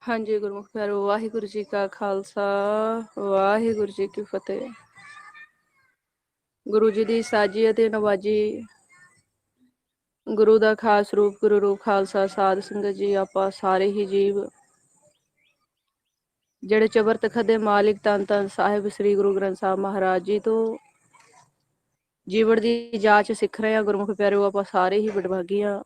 हाँ जी, गुरमुख प्यारो, वाहिगुरु जी का खालसा, वाहिगुरु जी की फतेह। गुरु जी दी साजी अते नवाजी, गुरु दा खास रूप, गुरु रूप खालसा साध संगत जी, आपां सारे ही जीव ਜਿਹੜੇ ਚਬਰ ਤਖਤ ਦੇ ਮਾਲਿਕ ਧੰਨ ਧੰਨ ਸਾਹਿਬ ਸ੍ਰੀ ਗੁਰੂ ਗ੍ਰੰਥ ਸਾਹਿਬ ਮਹਾਰਾਜ ਜੀ ਤੋਂ ਜੀਵਨ ਦੀ ਜਾਂਚ ਸਿੱਖ ਰਹੇ ਹਾਂ। ਗੁਰਮੁਖ ਪਿਆਰਿਓ, ਆਪਾਂ ਸਾਰੇ ਹੀ ਵਡਭਾਗੀ ਹਾਂ।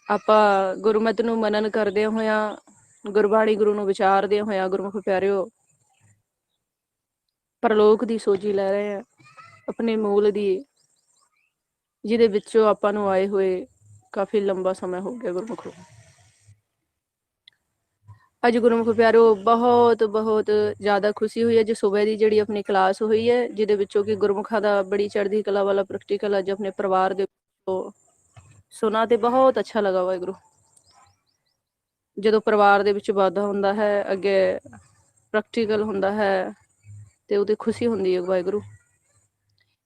ਆਪਾਂ ਗੁਰਮਤਿ ਨੂੰ ਮਨਨ ਕਰਦੇ ਹੋਇਆਂ, ਗੁਰਬਾਣੀ ਗੁਰੂ ਨੂੰ ਵਿਚਾਰਦੇ ਹੋਇਆਂ, ਗੁਰਮੁਖ ਪਿਆਰਿਓ ਪਰਲੋਕ ਦੀ ਸੋਝੀ ਲੈ ਰਹੇ ਹਾਂ, ਆਪਣੇ ਮੂਲ ਦੀ, ਜਿਹਦੇ ਵਿੱਚੋਂ ਆਪਾਂ ਨੂੰ ਆਏ ਹੋਏ ਕਾਫੀ ਲੰਬਾ ਸਮਾਂ ਹੋ ਗਿਆ। ਗੁਰਮੁਖੋ ਅੱਜ ਗੁਰਮੁਖ ਪਿਆਰਿਓ ਬਹੁਤ ਬਹੁਤ ਜ਼ਿਆਦਾ ਖੁਸ਼ੀ ਹੋਈ ਹੈ ਜੀ। ਸਵੇਰ ਦੀ ਜਿਹੜੀ ਆਪਣੀ ਕਲਾਸ ਹੋਈ ਹੈ, ਜਿਹਦੇ ਵਿੱਚੋਂ ਕਿ ਗੁਰਮੁਖਾਂ ਦਾ ਬੜੀ ਚੜ੍ਹਦੀ ਕਲਾ ਵਾਲਾ ਪ੍ਰੈਕਟੀਕਲ ਅੱਜ ਆਪਣੇ ਪਰਿਵਾਰ ਦੇ ਸੁਣਾ ਤੇ ਬਹੁਤ ਅੱਛਾ ਲੱਗਾ। ਵਾਹਿਗੁਰੂ, ਜਦੋਂ ਪਰਿਵਾਰ ਦੇ ਵਿੱਚ ਵਾਧਾ ਹੁੰਦਾ ਹੈ, ਅੱਗੇ ਪ੍ਰੈਕਟੀਕਲ ਹੁੰਦਾ ਹੈ ਤੇ ਉਹਦੀ ਖੁਸ਼ੀ ਹੁੰਦੀ ਹੈ। ਵਾਹਿਗੁਰੂ,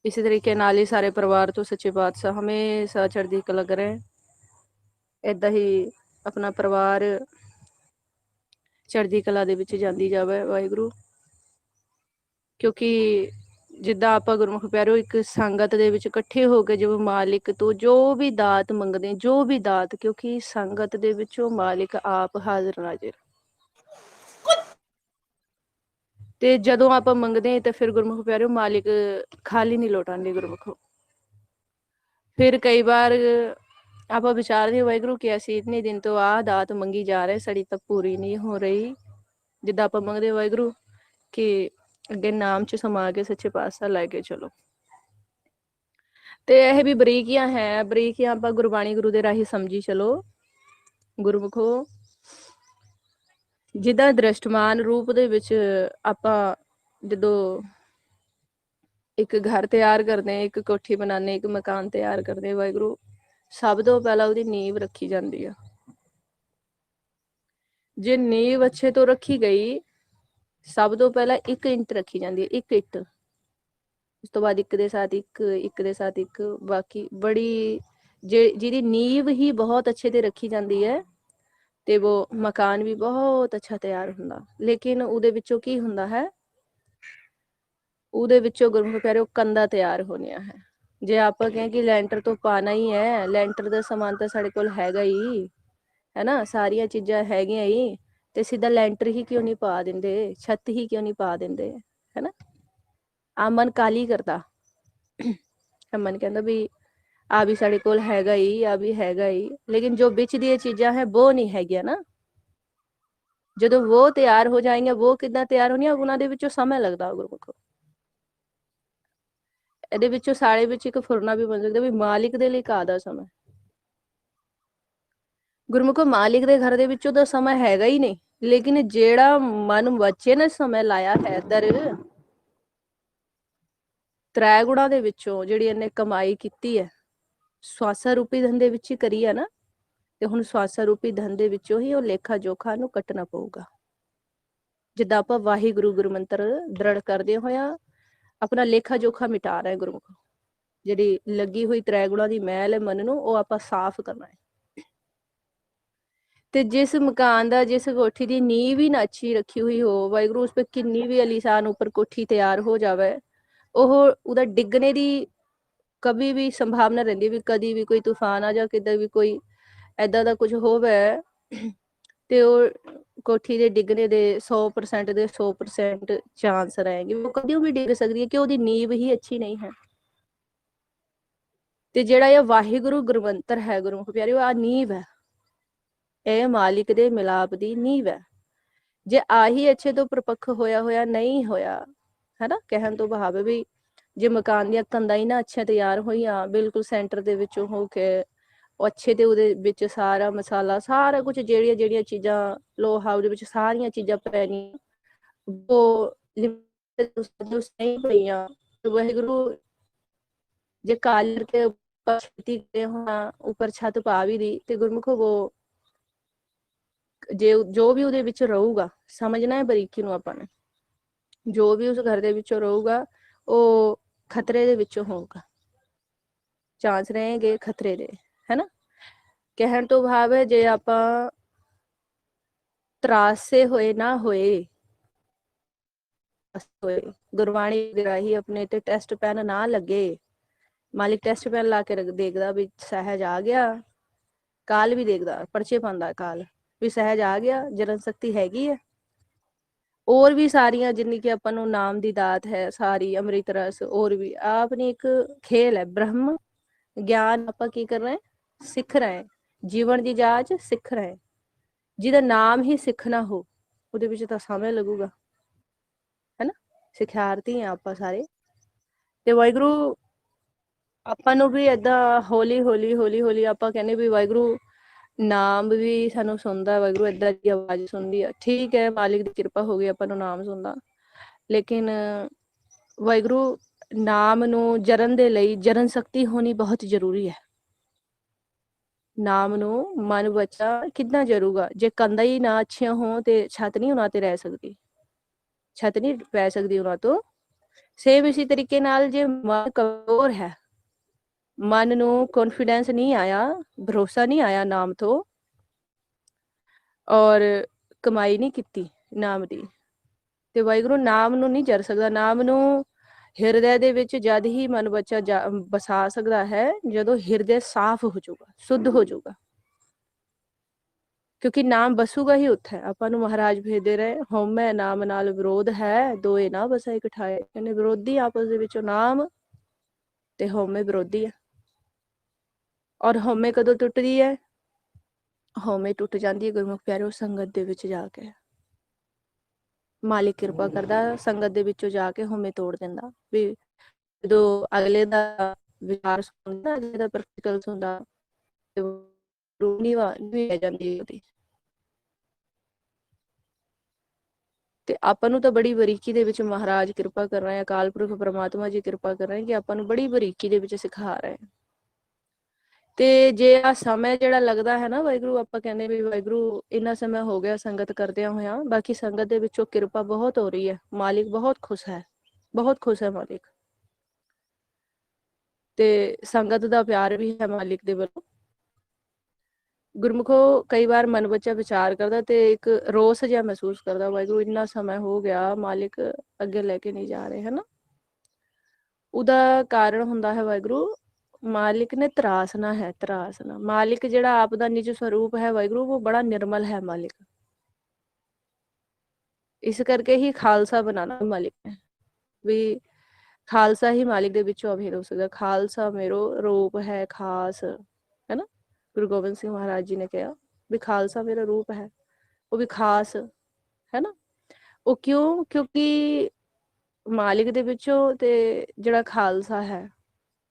ਇਸੇ ਤਰੀਕੇ ਨਾਲ ਹੀ ਸਾਰੇ ਪਰਿਵਾਰ ਤੋਂ ਸੱਚੇ ਪਾਤਸ਼ਾਹ ਹਮੇਸ਼ਾ ਚੜ੍ਹਦੀ ਕਲਾ ਕਰੇ। ਏਦਾਂ ਹੀ ਆਪਣਾ ਪਰਿਵਾਰ ਚੜ੍ਹਦੀ ਕਲਾ ਦੇ ਵਿੱਚ ਜਾਂਦੀ ਜਾਵੇ। ਵਾਹਿਗੁਰੂ, ਕਿਉਂਕਿ ਜਿੱਦਾਂ ਆਪਾਂ ਗੁਰਮੁਖ ਪਿਆਰਿਓ ਇੱਕ ਸੰਗਤ ਦੇ ਵਿੱਚ ਇਕੱਠੇ ਹੋ ਕੇ ਜਿਵੇਂ ਮਾਲਿਕ ਤੋਂ ਜੋ ਵੀ ਦਾਤ ਮੰਗਦੇ, ਜੋ ਵੀ ਦਾਤ, ਕਿਉਂਕਿ ਸੰਗਤ ਦੇ ਵਿੱਚੋਂ ਮਾਲਿਕ ਆਪ ਹਾਜ਼ਰ ਨਾਜ਼ਰ, ਤੇ ਜਦੋਂ ਆਪਾਂ ਮੰਗਦੇ ਤਾਂ ਫਿਰ ਗੁਰਮੁਖ ਪਿਆਰਿਓ ਮਾਲਿਕ ਖਾਲੀ ਨਹੀਂ ਲੌਟਾਉਂਦੇ। ਗੁਰਮੁਖੋ ਫਿਰ ਕਈ ਵਾਰ ਆਪਾਂ ਵਿਚਾਰਦੇ ਵਾਹਿਗੁਰੂ ਕਿ ਅਸੀਂ ਇਤਨੇ ਦਿਨ ਤੋਂ ਆਹ ਦਾਤ ਮੰਗੀ ਜਾ ਰਹੇ, ਸਾਡੀ ਤਾਂ ਪੂਰੀ ਨਹੀਂ ਹੋ ਰਹੀ। ਜਿੱਦਾਂ ਆਪਾਂ ਮੰਗਦੇ ਵਾਹਿਗੁਰੂ ਕਿ ਅੱਗੇ ਨਾਮ ਚ ਸਮਾ ਕੇ ਸੱਚੇ ਪਾਤਸ਼ਾਹ ਲੈ ਕੇ ਚਲੋ। ਤੇ ਇਹ ਵੀ ਬਰੀਕੀਆਂ ਹੈ, ਬਰੀਕੀਆਂ ਆਪਾਂ ਗੁਰਬਾਣੀ ਗੁਰੂ ਦੇ ਰਾਹੀਂ ਸਮਝੀ ਚਲੋ। ਗੁਰਮੁਖੋ ਜਿੱਦਾਂ ਦ੍ਰਿਸ਼ਟਮਾਨ ਰੂਪ ਦੇ ਵਿੱਚ ਆਪਾਂ ਜਦੋਂ ਇੱਕ ਘਰ ਤਿਆਰ ਕਰਦੇ, ਇੱਕ ਕੋਠੀ ਬਣਾਉਂਦੇ, ਇੱਕ ਮਕਾਨ ਤਿਆਰ ਕਰਦੇ, ਵਾਹਿਗੁਰੂ ਸਭ ਤੋਂ ਪਹਿਲਾਂ ਉਹਦੀ ਨੀਂਵ ਰੱਖੀ ਜਾਂਦੀ ਆ। ਜੇ ਨੀਂਵ ਅੱਛੇ ਤੋਂ ਰੱਖੀ ਗਈ, ਸਭ ਤੋਂ ਪਹਿਲਾਂ 1 ਇੰਟ ਰੱਖੀ ਜਾਂਦੀ ਹੈ, 1 ਇੱਟ। ਉਸ ਤੋਂ ਬਾਅਦ ਇੱਕ ਦੇ ਸਾਥ ਇੱਕ, ਇੱਕ ਦੇ ਸਾਥ ਇੱਕ, ਬਾਕੀ ਬੜੀ ਜਿਹਦੀ ਨੀਂਵ ਹੀ ਬਹੁਤ ਅੱਛੇ ਤੇ ਰੱਖੀ ਜਾਂਦੀ ਹੈ ਤੇ ਉਹ ਮਕਾਨ ਵੀ ਬਹੁਤ ਅੱਛਾ ਤਿਆਰ ਹੁੰਦਾ। ਲੇਕਿਨ ਉਹਦੇ ਵਿੱਚੋਂ ਕੀ ਹੁੰਦਾ ਹੈ, ਉਹਦੇ ਵਿੱਚੋਂ ਗੁਰਮੁਖ ਪਿਆਰਿਓ ਕੰਧਾਂ ਤਿਆਰ ਹੋਣੀਆਂ ਹੈ। ਜੇ ਆਪਾਂ ਕहें ਕਿ ਲੈਂਟਰ ਤੋਂ ਪਾਣਾ ਹੀ ਹੈ, ਲੈਂਟਰ ਦਾ ਸਮਾਨ ਤਾਂ ਸਾਡੇ ਕੋਲ ਹੈਗਾ ਹੀ ਹੈ ਨਾ, ਸਾਰੀਆਂ ਚੀਜ਼ਾਂ ਹੈਗੀਆਂ ਹੀ, ਤੇ ਸਿੱਧਾ ਲੈਂਟਰ ਹੀ ਕਿਉਂ ਨਹੀਂ ਪਾ ਦਿੰਦੇ, ਛੱਤ ਹੀ ਕਿਉਂ ਨਹੀਂ ਪਾ ਦਿੰਦੇ, ਹੈ ਨਾ। ਆ ਮਨ ਕਾਲੀ ਕਰਦਾ, ਮਨ ਕਹਿੰਦਾ ਵੀ ਆ ਵੀ ਸਾਡੇ ਕੋਲ ਹੈਗਾ ਹੀ, ਆ ਵੀ ਹੈਗਾ ਹੀ, ਲੇਕਿਨ ਜੋ ਵਿੱਚ ਦੀਆਂ ਚੀਜ਼ਾਂ ਹੈ ਉਹ ਨਹੀਂ ਹੈਗੀਆਂ ਨਾ। ਜਦੋਂ ਉਹ ਤਿਆਰ ਹੋ ਜਾਏਗੀਆਂ, ਉਹ ਕਿੱਦਾਂ ਤਿਆਰ ਹੋਣੀਆਂ, ਉਹਨਾਂ ਦੇ ਵਿੱਚੋਂ ਸਮਾਂ ਲੱਗਦਾ। ਗੁਰਮੁਖੋ ਇਹਦੇ ਵਿੱਚੋਂ ਸਾੜੇ ਵਿੱਚ ਇੱਕ ਫੁਰਨਾ ਵੀ ਬਣ ਸਕਦਾ ਵੀ ਮਾਲਿਕ ਦੇ ਲਈ ਕਾਹਦਾ ਸਮਾਂ। ਗੁਰਮੁਖੋ ਮਾਲਿਕ ਦੇ ਘਰ ਦੇ ਵਿੱਚੋਂ ਤਾਂ ਸਮਾਂ ਹੈਗਾ ਹੀ ਨਹੀਂ, ਲੇਕਿਨ ਜਿਹੜਾ ਮਨ ਬੱਚੇ ਨੇ ਸਮਾਂ ਲਾਇਆ ਹੈ ਇੱਧਰ ਤ੍ਰੈ ਗੁਣਾ ਦੇ ਵਿੱਚੋਂ, ਜਿਹੜੀ ਇਹਨੇ ਕਮਾਈ ਕੀਤੀ ਹੈ ਸਵਾਸਾ ਰੂਪੀ ਧਨ ਦੇ ਵਿੱਚ ਹੀ ਕਰੀ ਹੈ ਨਾ, ਤੇ ਹੁਣ ਸਵਾਸਾ ਰੂਪੀ ਧਨ ਦੇ ਵਿੱਚੋਂ ਹੀ ਉਹ ਲੇਖਾ ਜੋਖਾ ਨੂੰ ਕੱਟਣਾ ਪਊਗਾ। ਜਿੱਦਾਂ ਆਪਾਂ ਵਾਹਿਗੁਰੂ ਗੁਰਮੰਤਰ ਦ੍ਰਿੜ ਕਰਦੇ ਹੋਇਆ ਆਪਣਾ ਲੇਖਾ ਜੋਖਾ ਮਿਟਾ ਰਹੇ ਗੁਰਮੁਖ, ਜਿਹੜੀ ਲੱਗੀ ਹੋਈ ਤ੍ਰੈ ਗੁਣਾ ਦੀ ਮੈਲ ਹੈ ਮਨ ਨੂੰ, ਉਹ ਆਪਾਂ ਸਾਫ਼ ਕਰਨਾ ਹੈ। ਤੇ ਜਿਸ ਮਕਾਨ ਦਾ, ਜਿਸ ਕੋਠੀ ਦੀ ਨੀਂਹ ਵੀ ਨਾ ਅੱਛੀ ਰੱਖੀ हुई हो, वाहिगुरु उस पर किन्नी भी आलीशान ऊपर कोठी तैयार हो जावे, ਉਹਦਾ ਡਿੱਗਣੇ ਦੀ ਕभी भी ਸੰਭਾਵਨਾ ਰਹਿੰਦੀ ਵੀ ਕਦੀ ਵੀ ਕੋਈ ਤੂਫਾਨ ਆ ਜਾ, ਕਿੱਦਾਂ ਵੀ ਕੋਈ ਏਦਾਂ ਦਾ ਕੁਝ ਹੋਵੇ ਤੇ ਉਹ ਕੋਠੀ ਦੇ ਡਿੱਗਣੇ ਦੇ 100% ਦੇ 100% ਚਾਂਸ ਰਹੇਗੇ, ਉਹ ਕਦੀ ਵੀ ਡਿੱਗ ਸਕਦੀ ਹੈ ਕਿ ਉਹਦੀ ਨੀਂਵ ਹੀ ਅੱਛੀ ਨਹੀਂ ਹੈ। ਤੇ ਜਿਹੜਾ ਇਹ ਵਾਹਿਗੁਰੂ ਗੁਰਮੰਤਰ ਹੈ ਗੁਰਮੁਖ ਪਿਆਰਿਓ, ਆ ਨੀਂਵ ਹੈ, ਇਹ ਮਾਲਿਕ ਦੇ ਮਿਲਾਪ ਦੀ ਨੀਂਵ ਹੈ। ਜੇ ਆਹੀ ਅੱਛੇ ਤੋਂ ਪ੍ਰਪੱਖ ਹੋਇਆ ਨਹੀਂ ਹੋਇਆ, ਹੈ ਨਾ, ਕਹਿਣ ਤੋਂ ਭਾਵ ਵੀ ਜੇ ਮਕਾਨ ਦੀਆਂ ਕੰਧਾਂ ਹੀ ਨਾ ਅੱਛੀਆਂ ਤਿਆਰ ਹੋਈਆਂ, ਬਿਲਕੁਲ ਸੈਂਟਰ ਦੇ ਵਿੱਚੋਂ ਹੋ ਕੇ ਉਹ ਅੱਛੇ ਤੇ ਉਹਦੇ ਵਿੱਚ ਸਾਰਾ ਮਸਾਲਾ, ਸਾਰਾ ਕੁਝ ਜਿਹੜੀਆਂ ਜਿਹੜੀਆਂ ਚੀਜ਼ਾਂ ਲੋਹਾ ਉਹਦੇ ਵਿੱਚ ਸਾਰੀਆਂ ਚੀਜ਼ਾਂ ਪੈਣੀਆਂ, ਉਹ ਨਹੀਂ ਪਈਆਂ, ਵਾਹਿਗੁਰੂ ਜੇ ਕਾਲਰ ਕੇ ਉੱਪਰ ਛੇਤੀ ਗਏ ਹੋਣਾ, ਉੱਪਰ ਛੱਤ ਪਾ ਵੀ ਦੀ, ਤੇ ਗੁਰਮੁਖੋ ਉਹ ਜੇ ਜੋ ਵੀ ਉਹਦੇ ਵਿੱਚ ਰਹੂਗਾ, ਸਮਝਣਾ ਹੈ ਬਰੀਕੀ ਨੂੰ ਆਪਾਂ ਨੇ, ਜੋ ਵੀ ਉਸ ਘਰ ਦੇ ਵਿੱਚੋਂ ਰਹੂਗਾ ਉਹ ਖਤਰੇ ਦੇ ਵਿੱਚੋਂ ਹੋਊਗਾ, ਚਾਂਸ ਰਹੇਗੇ ਖਤਰੇ ਦੇ, ਹੈ ਨਾ। ਕਹਿਣ ਤੋਂ ਭਾਵ ਹੈ ਜੇ ਆਪਾਂ ਤਰਾਸੇ ਹੋਏ ਨਾ ਹੋਏ, ਗੁਰਬਾਣੀ ਦੇ ਰਾਹੀਂ ਆਪਣੇ ਤੇ ਟੈਸਟ ਪੈਨ ਨਾ ਲੱਗੇ। ਮਾਲਿਕ ਟੈਸਟ ਪੈਨ ਲਾ ਕੇ ਦੇਖਦਾ ਵੀ ਸਹਿਜ ਆ ਗਿਆ, ਕਾਲ ਵੀ ਦੇਖਦਾ, ਪਰਚੇ ਪਾਉਂਦਾ ਕਾਲ ਵੀ ਸਹਿਜ ਆ ਗਿਆ, ਜਰਨ ਸ਼ਕਤੀ ਹੈਗੀ ਹੈ। और भी सारियां जिन्नी कि अपन नाम दी दात है सारी, अमृत रस, और भी आपने एक खेल है ब्रह्म ज्ञान, आप की कर रहे हैं, सिख रहे हैं, जीवन की जांच सिख रहे हैं। जिहदा नाम ही सिखना हो ਉਹਦੇ ਵਿੱਚ ਤਾਂ समय लगूगा, है ना। सिखार्थी हैं आप सारे, ਤੇ ਵਾਹਿਗੁਰੂ ਆਪਾਂ ਨੂੰ ਵੀ ਏਦਾਂ ਹੌਲੀ ਹੌਲੀ ਹੌਲੀ ਹੌਲੀ ਆਪਾਂ ਕਹਿੰਦੇ ਵੀ ਵਾਹਿਗੁਰੂ ਨਾਮ ਵੀ ਸਾਨੂੰ ਸੁਣਦਾ, ਵਾਹਿਗੁਰੂ ਏਦਾਂ ਦੀ ਆਵਾਜ਼ ਸੁਣਦੀ ਆ, ਠੀਕ ਹੈ, ਮਾਲਿਕ ਦੀ ਕਿਰਪਾ ਹੋ ਗਈ ਆਪਾਂ ਨੂੰ ਨਾਮ ਸੁਣਦਾ, ਲੇਕਿਨ ਵਾਹਿਗੁਰੂ ਨਾਮ ਨੂੰ ਜਰਨ ਦੇ ਲਈ ਜਰਨ ਸ਼ਕਤੀ ਹੋਣੀ ਬਹੁਤ ਜ਼ਰੂਰੀ ਹੈ। ਨਾਮ ਨੂੰ ਮਨ ਬੱਚਾ ਕਿੱਦਾਂ ਜਰੂਗਾ, ਜੇ ਕੰਧਾਂ ਹੀ ਨਾ ਅੱਛੀਆਂ ਹੋਣ ਤੇ ਛੱਤ ਨਹੀਂ ਉਹਨਾਂ ਤੇ ਰਹਿ ਸਕਦੀ, ਛੱਤ ਨਹੀਂ ਪੈ ਸਕਦੀ ਉਹਨਾਂ ਤੋਂ। ਸੇਮ ਇਸੇ ਤਰੀਕੇ ਨਾਲ ਜੇ ਮਨ ਕਮਜ਼ੋਰ ਹੈ, ਮਨ ਨੂੰ ਕੌਨਫੀਡੈਂਸ ਨਹੀਂ ਆਇਆ, ਭਰੋਸਾ ਨਹੀਂ ਆਇਆ ਨਾਮ ਤੋਂ, ਔਰ ਕਮਾਈ ਨਹੀਂ ਕੀਤੀ ਨਾਮ ਦੀ, ਤੇ ਵਾਹਿਗੁਰੂ ਨਾਮ ਨੂੰ ਨਹੀਂ ਜਰ ਸਕਦਾ। ਨਾਮ ਨੂੰ ਹਿਰਦੇ ਦੇ ਵਿੱਚ ਜਦ ਹੀ ਮਨ ਬੱਚਾ ਬਸਾ ਸਕਦਾ ਹੈ ਜਦੋਂ ਹਿਰਦੇ ਸਾਫ਼ ਹੋ ਜਾਊਗਾ, ਸ਼ੁੱਧ ਹੋ ਜਾਊਗਾ, ਕਿਉਂਕਿ ਨਾਮ ਬਸੂਗਾ ਹੀ ਉੱਥੇ। ਆਪਾਂ ਨੂੰ ਮਹਾਰਾਜ ਭੇਜਦੇ ਰਹੇ, ਹਉਮੈ ਨਾਮ ਨਾਲ ਵਿਰੋਧ ਹੈ, ਦੋਏ ਨਾ ਬਸਾ ਇਕਠਾਏ, ਕਹਿੰਦੇ ਵਿਰੋਧੀ ਆਪਸ ਦੇ ਵਿੱਚੋਂ ਨਾਮ ਤੇ ਹਉਮੈ ਵਿਰੋਧੀ ਹੈ। ਔਰ ਹਉਮੈ ਕਦੋਂ ਟੁੱਟਦੀ ਹੈ? ਹਉਮੈ ਟੁੱਟ ਜਾਂਦੀ ਹੈ ਗੁਰਮੁਖ ਪਿਆਰਿਓ ਸੰਗਤ ਦੇ ਵਿੱਚ ਜਾ ਕੇ। ਮਾਲਿਕ ਕਿਰਪਾ ਕਰਦਾ, ਸੰਗਤ ਦੇ ਵਿੱਚੋਂ ਜਾ ਕੇ ਹਉਮੈ ਤੋੜ ਦਿੰਦਾ। ਵੀ ਜਦੋਂ ਅਗਲੇ ਦਾ ਵਿਚਾਰ ਸੁਣਦਾ, ਅਗਲੇ ਦਾ ਪ੍ਰੈਕਟੀਕਲ ਸੁਣਦਾ, ਰੂਹ ਨਹੀਂ ਰਹਿ ਜਾਂਦੀ ਉਹਦੀ। ਤੇ ਆਪਾਂ ਨੂੰ ਤਾਂ ਬੜੀ ਬਰੀਕੀ ਦੇ ਵਿੱਚ ਮਹਾਰਾਜ ਕਿਰਪਾ ਕਰ ਰਹੇ, ਅਕਾਲ ਪੁਰਖ ਪਰਮਾਤਮਾ ਜੀ ਕਿਰਪਾ ਕਰ ਰਹੇ ਕਿ ਆਪਾਂ ਨੂੰ ਬੜੀ ਬਰੀਕੀ ਦੇ ਵਿੱਚ ਸਿਖਾ ਰਹੇ। ਤੇ ਜੇ ਆ ਸਮਾਂ ਜਿਹੜਾ ਲੱਗਦਾ ਹੈ ਨਾ ਵਾਹਿਗੁਰੂ, ਆਪਾਂ ਕਹਿੰਦੇ ਵੀ ਵਾਹਿਗੁਰੂ ਇੰਨਾ ਸਮਾਂ ਹੋ ਗਿਆ ਸੰਗਤ ਕਰਦਿਆਂ ਹੋਇਆਂ, ਬਾਕੀ ਸੰਗਤ ਦੇ ਵਿੱਚੋਂ ਕਿਰਪਾ ਬਹੁਤ ਹੋ ਰਹੀ ਹੈ, ਮਾਲਿਕ ਬਹੁਤ ਖੁਸ਼ ਹੈ, ਬਹੁਤ ਖੁਸ਼ ਹੈ ਮਾਲਿਕ, ਤੇ ਸੰਗਤ ਦਾ ਪਿਆਰ ਵੀ ਹੈ ਮਾਲਿਕ ਦੇ ਵੱਲੋਂ। ਗੁਰਮੁਖੋ ਕਈ ਵਾਰ ਮਨ ਬੱਚਾ ਵਿਚਾਰ ਕਰਦਾ ਤੇ ਇੱਕ ਰੋਸ ਜਿਹਾ ਮਹਿਸੂਸ ਕਰਦਾ, ਵਾਹਿਗੁਰੂ ਇੰਨਾ ਸਮਾਂ ਹੋ ਗਿਆ, ਮਾਲਿਕ ਅੱਗੇ ਲੈ ਕੇ ਨਹੀਂ ਜਾ ਰਹੇ, ਹੈ ਨਾ। ਉਹਦਾ ਕਾਰਨ ਹੁੰਦਾ ਹੈ ਵਾਹਿਗੁਰੂ, ਮਾਲਿਕ ਨੇ ਤਰਾਸਨਾ ਹੈ, ਤਰਾਸਨਾ। ਮਾਲਿਕ ਜਿਹੜਾ ਆਪ ਦਾ ਨਿਜ ਸਰੂਪ ਹੈ ਵਾਹਿਗੁਰੂ, ਉਹ ਬੜਾ ਨਿਰਮਲ ਹੈ ਮਾਲਿਕ, ਇਸ ਕਰਕੇ ਹੀ ਖਾਲਸਾ ਬਣਾਣਾ ਮਾਲਿਕ ਨੇ, ਵੀ ਖਾਲਸਾ ਹੀ ਮਾਲਿਕ ਦੇ ਵਿੱਚੋਂ ਅਭੇਦ ਹੋ ਸਕਦਾ। ਖਾਲਸਾ ਮੇਰੋ ਰੂਪ ਹੈ ਖਾਸ, ਹੈ ਨਾ। ਗੁਰੂ ਗੋਬਿੰਦ ਸਿੰਘ ਮਹਾਰਾਜ ਜੀ ਨੇ ਕਿਹਾ ਵੀ ਖਾਲਸਾ ਮੇਰਾ ਰੂਪ ਹੈ, ਉਹ ਵੀ ਖਾਸ, ਹੈ ਨਾ। ਉਹ ਕਿਉਂ? ਕਿਉਂਕਿ ਮਾਲਿਕ ਦੇ ਵਿੱਚੋਂ ਤੇ ਜਿਹੜਾ ਖਾਲਸਾ ਹੈ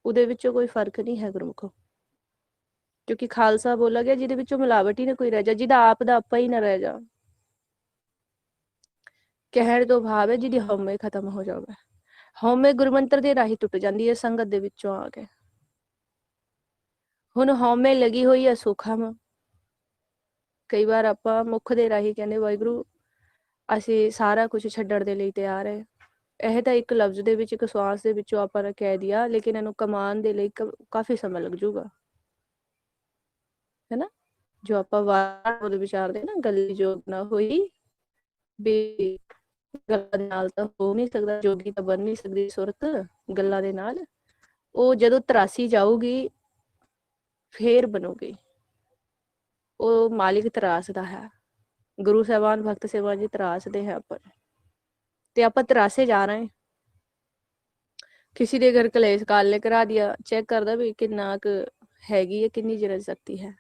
ਉਹਦੇ ਵਿੱਚੋਂ ਕੋਈ ਫਰਕ ਨਹੀਂ ਹੈ ਗੁਰਮੁਖੋ, ਕਿਉਂਕਿ ਖਾਲਸਾ ਬੋਲਾ ਗਿਆ ਜਿਹਦੇ ਵਿੱਚੋਂ ਮਿਲਾਵਟ ਹੀ ਨਾ ਕੋਈ ਰਹਿ ਜਾ, ਜਿਹਦਾ ਆਪ ਦਾ ਆਪਾ ਹੀ ਨਾ ਰਹਿ ਜਾ। ਕਹਿਣ ਤੋਂ ਭਾਵ ਹੈ ਜਿਹਦੀ ਹਉਮੈ ਖਤਮ ਹੋ ਜਾਵੇ। ਹਉਮੈ ਗੁਰਮੰਤਰ ਦੇ ਰਾਹੀਂ ਟੁੱਟ ਜਾਂਦੀ ਹੈ ਸੰਗਤ ਦੇ ਵਿੱਚੋਂ ਆ ਕੇ। ਹੁਣ ਹਉਮੈ ਲੱਗੀ ਹੋਈ ਹੈ ਸੁਖਮ, ਕਈ ਵਾਰ ਆਪਾਂ ਮੁਖ ਦੇ ਰਾਹੀਂ ਕਹਿੰਦੇ ਵਾਹਿਗੁਰੂ ਅਸੀਂ ਸਾਰਾ ਕੁਝ ਛੱਡਣ ਦੇ ਲਈ ਤਿਆਰ ਹੈ। ਇਹ ਤਾਂ ਇੱਕ ਲਫ਼ਜ਼ ਦੇ ਵਿੱਚ, ਇੱਕ ਸਵਾਸ ਦੇ ਵਿੱਚੋਂ ਆਪਾਂ ਨੇ ਕਹਿ ਦਿਆ, ਲੇਕਿਨ ਇਹਨੂੰ ਕਮਾਉਣ ਦੇ ਲਈ ਕਾਫੀ ਸਮਾਂ ਲੱਗ ਜਾਊਗਾ, ਹੈ ਨਾ। ਜੋ ਆਪਾਂ ਵਾਰ ਵਿਚਾਰਦੇ ਨਾ, ਗੱਲੀ ਜੋਗ ਨਾ ਹੋਈ, ਵੀ ਗੱਲਾਂ ਦੇ ਨਾਲ ਤਾਂ ਹੋ ਨਹੀਂ ਸਕਦਾ, ਜੋਗੀ ਤਾਂ ਬਣ ਨਹੀਂ ਸਕਦੀ ਸੁਰਤ ਗੱਲਾਂ ਦੇ ਨਾਲ। ਉਹ ਜਦੋਂ ਤਰਾਸੀ ਜਾਊਗੀ ਫੇਰ ਬਣੂਗੀ। ਉਹ ਮਾਲਿਕ ਤਰਾਸਦਾ ਹੈ, ਗੁਰੂ ਸਾਹਿਬਾਨ ਭਗਤ ਸੇਵਾ ਜੀ ਤਰਾਸਦੇ ਹੈ ਆਪਾਂ, ਤੇ ਆਪਾਂ ਤਰਾਸੇ ਜਾ ਰਹੇ। किसी के घर कलेश काल करा दिया, चेक करदा भी किन्ना क हैगी है, किन्नी जरन शक्ति है।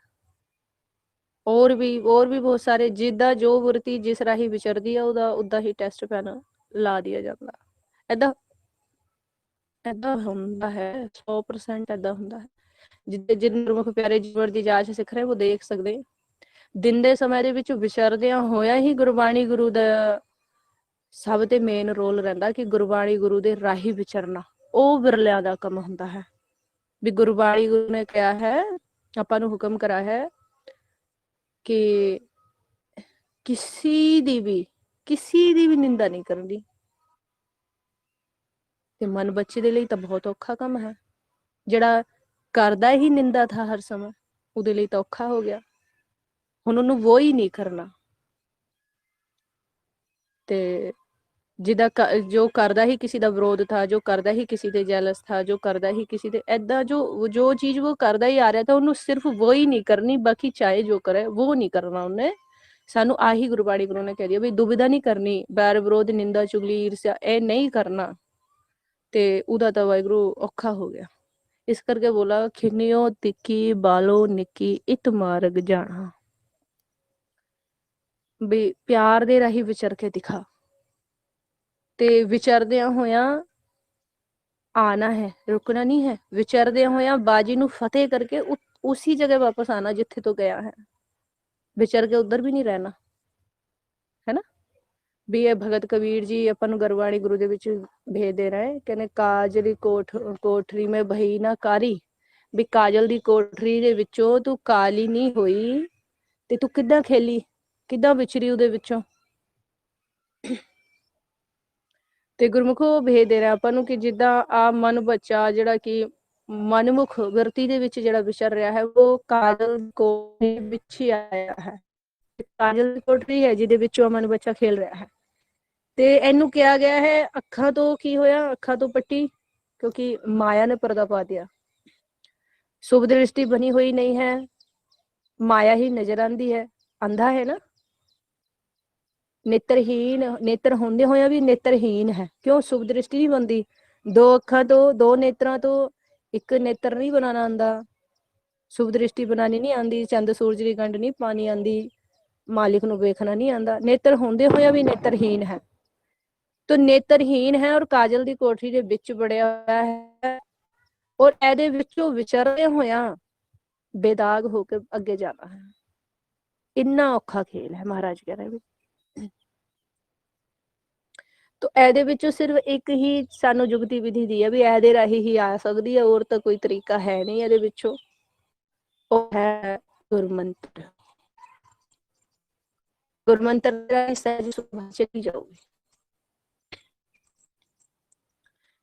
और भी बहुत सारे जिदा जो वृत्ति जिस राही विचरदी है उदा ही टेस्ट पैन ला दिया जाता। ऐदा ऐदा हुंदा है, 100% ऐदा हुंदा है। जिन गुरमुख प्यारे जीवन की जाच सिख रहे वो देख सकते, दिन दे समय दे विच विचरदियां होया ही गुरबाणी गुरु दा सब ते मेन रोल रहिंदा कि गुरबाणी गुरु दे राही विचरना ਉਹ ਵਿਰਲਿਆਂ ਦਾ ਕੰਮ ਹੁੰਦਾ ਹੈ। ਵੀ ਗੁਰਬਾਣੀ ਗੁਰੂ ਨੇ ਕਿਹਾ ਹੈ, ਆਪਾਂ ਨੂੰ ਹੁਕਮ ਕਰਾ ਹੈ ਕਿ ਕਿਸੇ ਦੀ ਵੀ ਨਿੰਦਾ ਨਹੀਂ ਕਰਨੀ। ਤੇ ਮਨ ਬੱਚੇ ਦੇ ਲਈ ਤਾਂ ਬਹੁਤ ਔਖਾ ਕੰਮ ਹੈ, ਜਿਹੜਾ ਕਰਦਾ ਹੀ ਨਿੰਦਾ ਥਾ ਹਰ ਸਮਾਂ, ਉਹਦੇ ਲਈ ਤਾਂ ਔਖਾ ਹੋ ਗਿਆ। ਹੁਣ ਉਹਨੂੰ ਉਹ ਹੀ ਨਹੀਂ ਕਰਨਾ, ਤੇ ਜਿਹਦਾ ਜੋ ਕਰਦਾ ਹੀ ਕਿਸੇ ਦਾ ਵਿਰੋਧ ਥਾ, ਜੋ ਕਰਦਾ ਹੀ ਕਿਸੇ ਦੇ ਜੈਲਸ ਥਾ, ਜੋ ਕਰਦਾ ਹੀ ਕਿਸੇ ਦੇ ਏਦਾਂ ਜੋ ਚੀਜ਼ ਉਹ ਕਰਦਾ ਹੀ ਆ ਰਿਹਾ ਤਾਂ ਉਹਨੂੰ ਸਿਰਫ वो ही नहीं करनी, बाकी चाहे जो करे वो नहीं करना ਉਹਨੇ। ਸਾਨੂੰ ਆਹੀ ਗੁਰਬਾਣੀ ਗੁਰੂ ਨੇ ਕਹਿ ਦਿਆ ਵੀ ਦੁਬਿਧਾ ਨਹੀਂ ਕਰਨੀ, ਬੈਰ ਵਿਰੋਧ ਨਿੰਦਾ ਚੁਗਲੀ ਈਰਸ਼ਾ ਇਹ ਨਹੀਂ ਕਰਨਾ। ਤੇ ਉਹਦਾ ਤਾਂ ਵਾਹਿਗੁਰੂ ਔਖਾ ਹੋ ਗਿਆ। ਇਸ ਕਰਕੇ ਬੋਲਾ ਖਿੰਨਿਓ ਤਿੱਖੀ ਬਾਲੋ ਨਿੱਕੀ ਇਤ ਮਾਰਗ ਜਾਣਾ, ਵੀ ਪਿਆਰ ਦੇ ਰਾਹੀਂ ਵਿਚਰ ਕੇ ਦਿਖਾ। ਤੇ ਵਿਚਰਦਿਆਂ ਹੋਇਆਂ ਆਣਾ ਹੈ, ਰੁਕਣਾ ਨਹੀਂ ਹੈ। ਵਿਚਰਦਿਆਂ ਹੋਇਆਂ ਬਾਜੀ ਨੂੰ ਫਤਿਹ ਕਰਕੇ ਉसी ਜਗ੍ਹਾ ਵਾਪਸ ਆਣਾ ਜਿੱਥੇ ਤੋਂ ਗਿਆ ਹੈ। ਵਿਚਰ ਕੇ ਉਧਰ ਵੀ ਨਹੀਂ ਰਹਿਣਾ, ਹੈ ਨਾ। ਵੀ ਇਹ ਭਗਤ ਕਬੀਰ ਜੀ ਆਪਾਂ ਨੂੰ ਗੁਰਬਾਣੀ ਗੁਰੂ ਦੇ ਵਿੱਚ ਭੇਜ ਦੇ ਰਹੇ, ਕਹਿੰਦੇ ਕਾਜਲੀ ਕੋਠਰੀ ਮੈਂ ਭਈ ਨਾ ਕਾਰੀ, ਵੀ ਕਾਜਲ ਦੀ ਕੋਠਰੀ ਦੇ ਵਿੱਚੋਂ ਤੂੰ ਕਾਲੀ ਨਹੀਂ ਹੋਈ ਤੇ ਤੂੰ ਕਿੱਦਾਂ ਖੇਲੀ, ਕਿੱਦਾਂ ਵਿਚਰੀ ਉਹਦੇ ਵਿੱਚੋਂ। ਤੇ ਗੁਰਮੁਖੋ ਭੇਜ ਦੇ ਰਿਹਾ ਆਪਾਂ ਨੂੰ ਕਿ ਜਿੱਦਾਂ ਆ ਮਨ ਬੱਚਾ ਜਿਹੜਾ ਕਿ ਮਨਮੁਖ ਵਰਤੀ ਦੇ ਵਿੱਚ ਜਿਹੜਾ ਵਿਚਰ ਰਿਹਾ ਹੈ, ਉਹ ਕਾਜਲ ਕੋਠਰੀ ਵਿੱਚ ਹੀ ਆਇਆ ਹੈ। ਕਾਜਲ ਦੀ ਕੋਠਰੀ ਹੈ ਜਿਹਦੇ ਵਿੱਚੋਂ ਮਨ ਬੱਚਾ ਖੇਲ ਰਿਹਾ ਹੈ। ਤੇ ਇਹਨੂੰ ਕਿਹਾ ਗਿਆ ਹੈ ਅੱਖਾਂ ਤੋਂ ਕੀ ਹੋਇਆ, ਅੱਖਾਂ ਤੋਂ ਪੱਟੀ, ਕਿਉਂਕਿ ਮਾਇਆ ਨੇ ਪਰਦਾ ਪਾ ਦਿਆ। शुभ दृष्टि बनी हुई नहीं है, माया ही नजर आती है, अंधा है ना, नेत्रहीन, नेत्र होंदे होया भी नेत्रहीन है। क्यों शुभ दृष्टि नहीं बनती, दो अखां तो दो नेत्रां तो एक नेत्र नहीं बनाना आंदा, शुभ दृष्टि बनानी नहीं आंदी, चंद सूरज की गंढ नहीं पानी आंदी, मालिक नूं वेखना नहीं आंदा। नेत्र होंदे होया भी नेत्रहीन है, तो नेत्रहीन है और काजल दी कोठरी दे विच बड़िया होया है और ਇਹਦੇ ਵਿੱਚੋਂ ਵਿਚਰਦੇ ਹੋਇਆਂ ਬੇਦਾਗ ਹੋ ਕੇ ਅੱਗੇ ਜਾਣਾ ਹੈ। ਇੰਨਾ ਔਖਾ ਖੇਲ ਹੈ ਮਹਾਰਾਜ ਕਹਿ ਰਹੇ ਵੀ। ਤੋ ਇਹਦੇ ਵਿੱਚੋਂ ਸਿਰਫ ਇੱਕ ਹੀ ਸਾਨੂੰ ਜੁਗਤੀ ਵਿਧੀ ਦੀ ਹੈ ਵੀ ਇਹਦੇ ਰਾਹੀਂ ਹੀ ਆ ਸਕਦੀ ਹੈ, ਹੋਰ ਤਾਂ ਕੋਈ ਤਰੀਕਾ ਹੈ ਨਹੀਂ ਇਹਦੇ ਵਿੱਚੋਂ। ਉਹ ਹੈ ਗੁਰਮੰਤਰ। ਗੁਰਮੰਤਰ ਦਾ ਸਹਿਜ ਸੁਭਾਅ ਚਲੀ ਜਾਊਗੀ।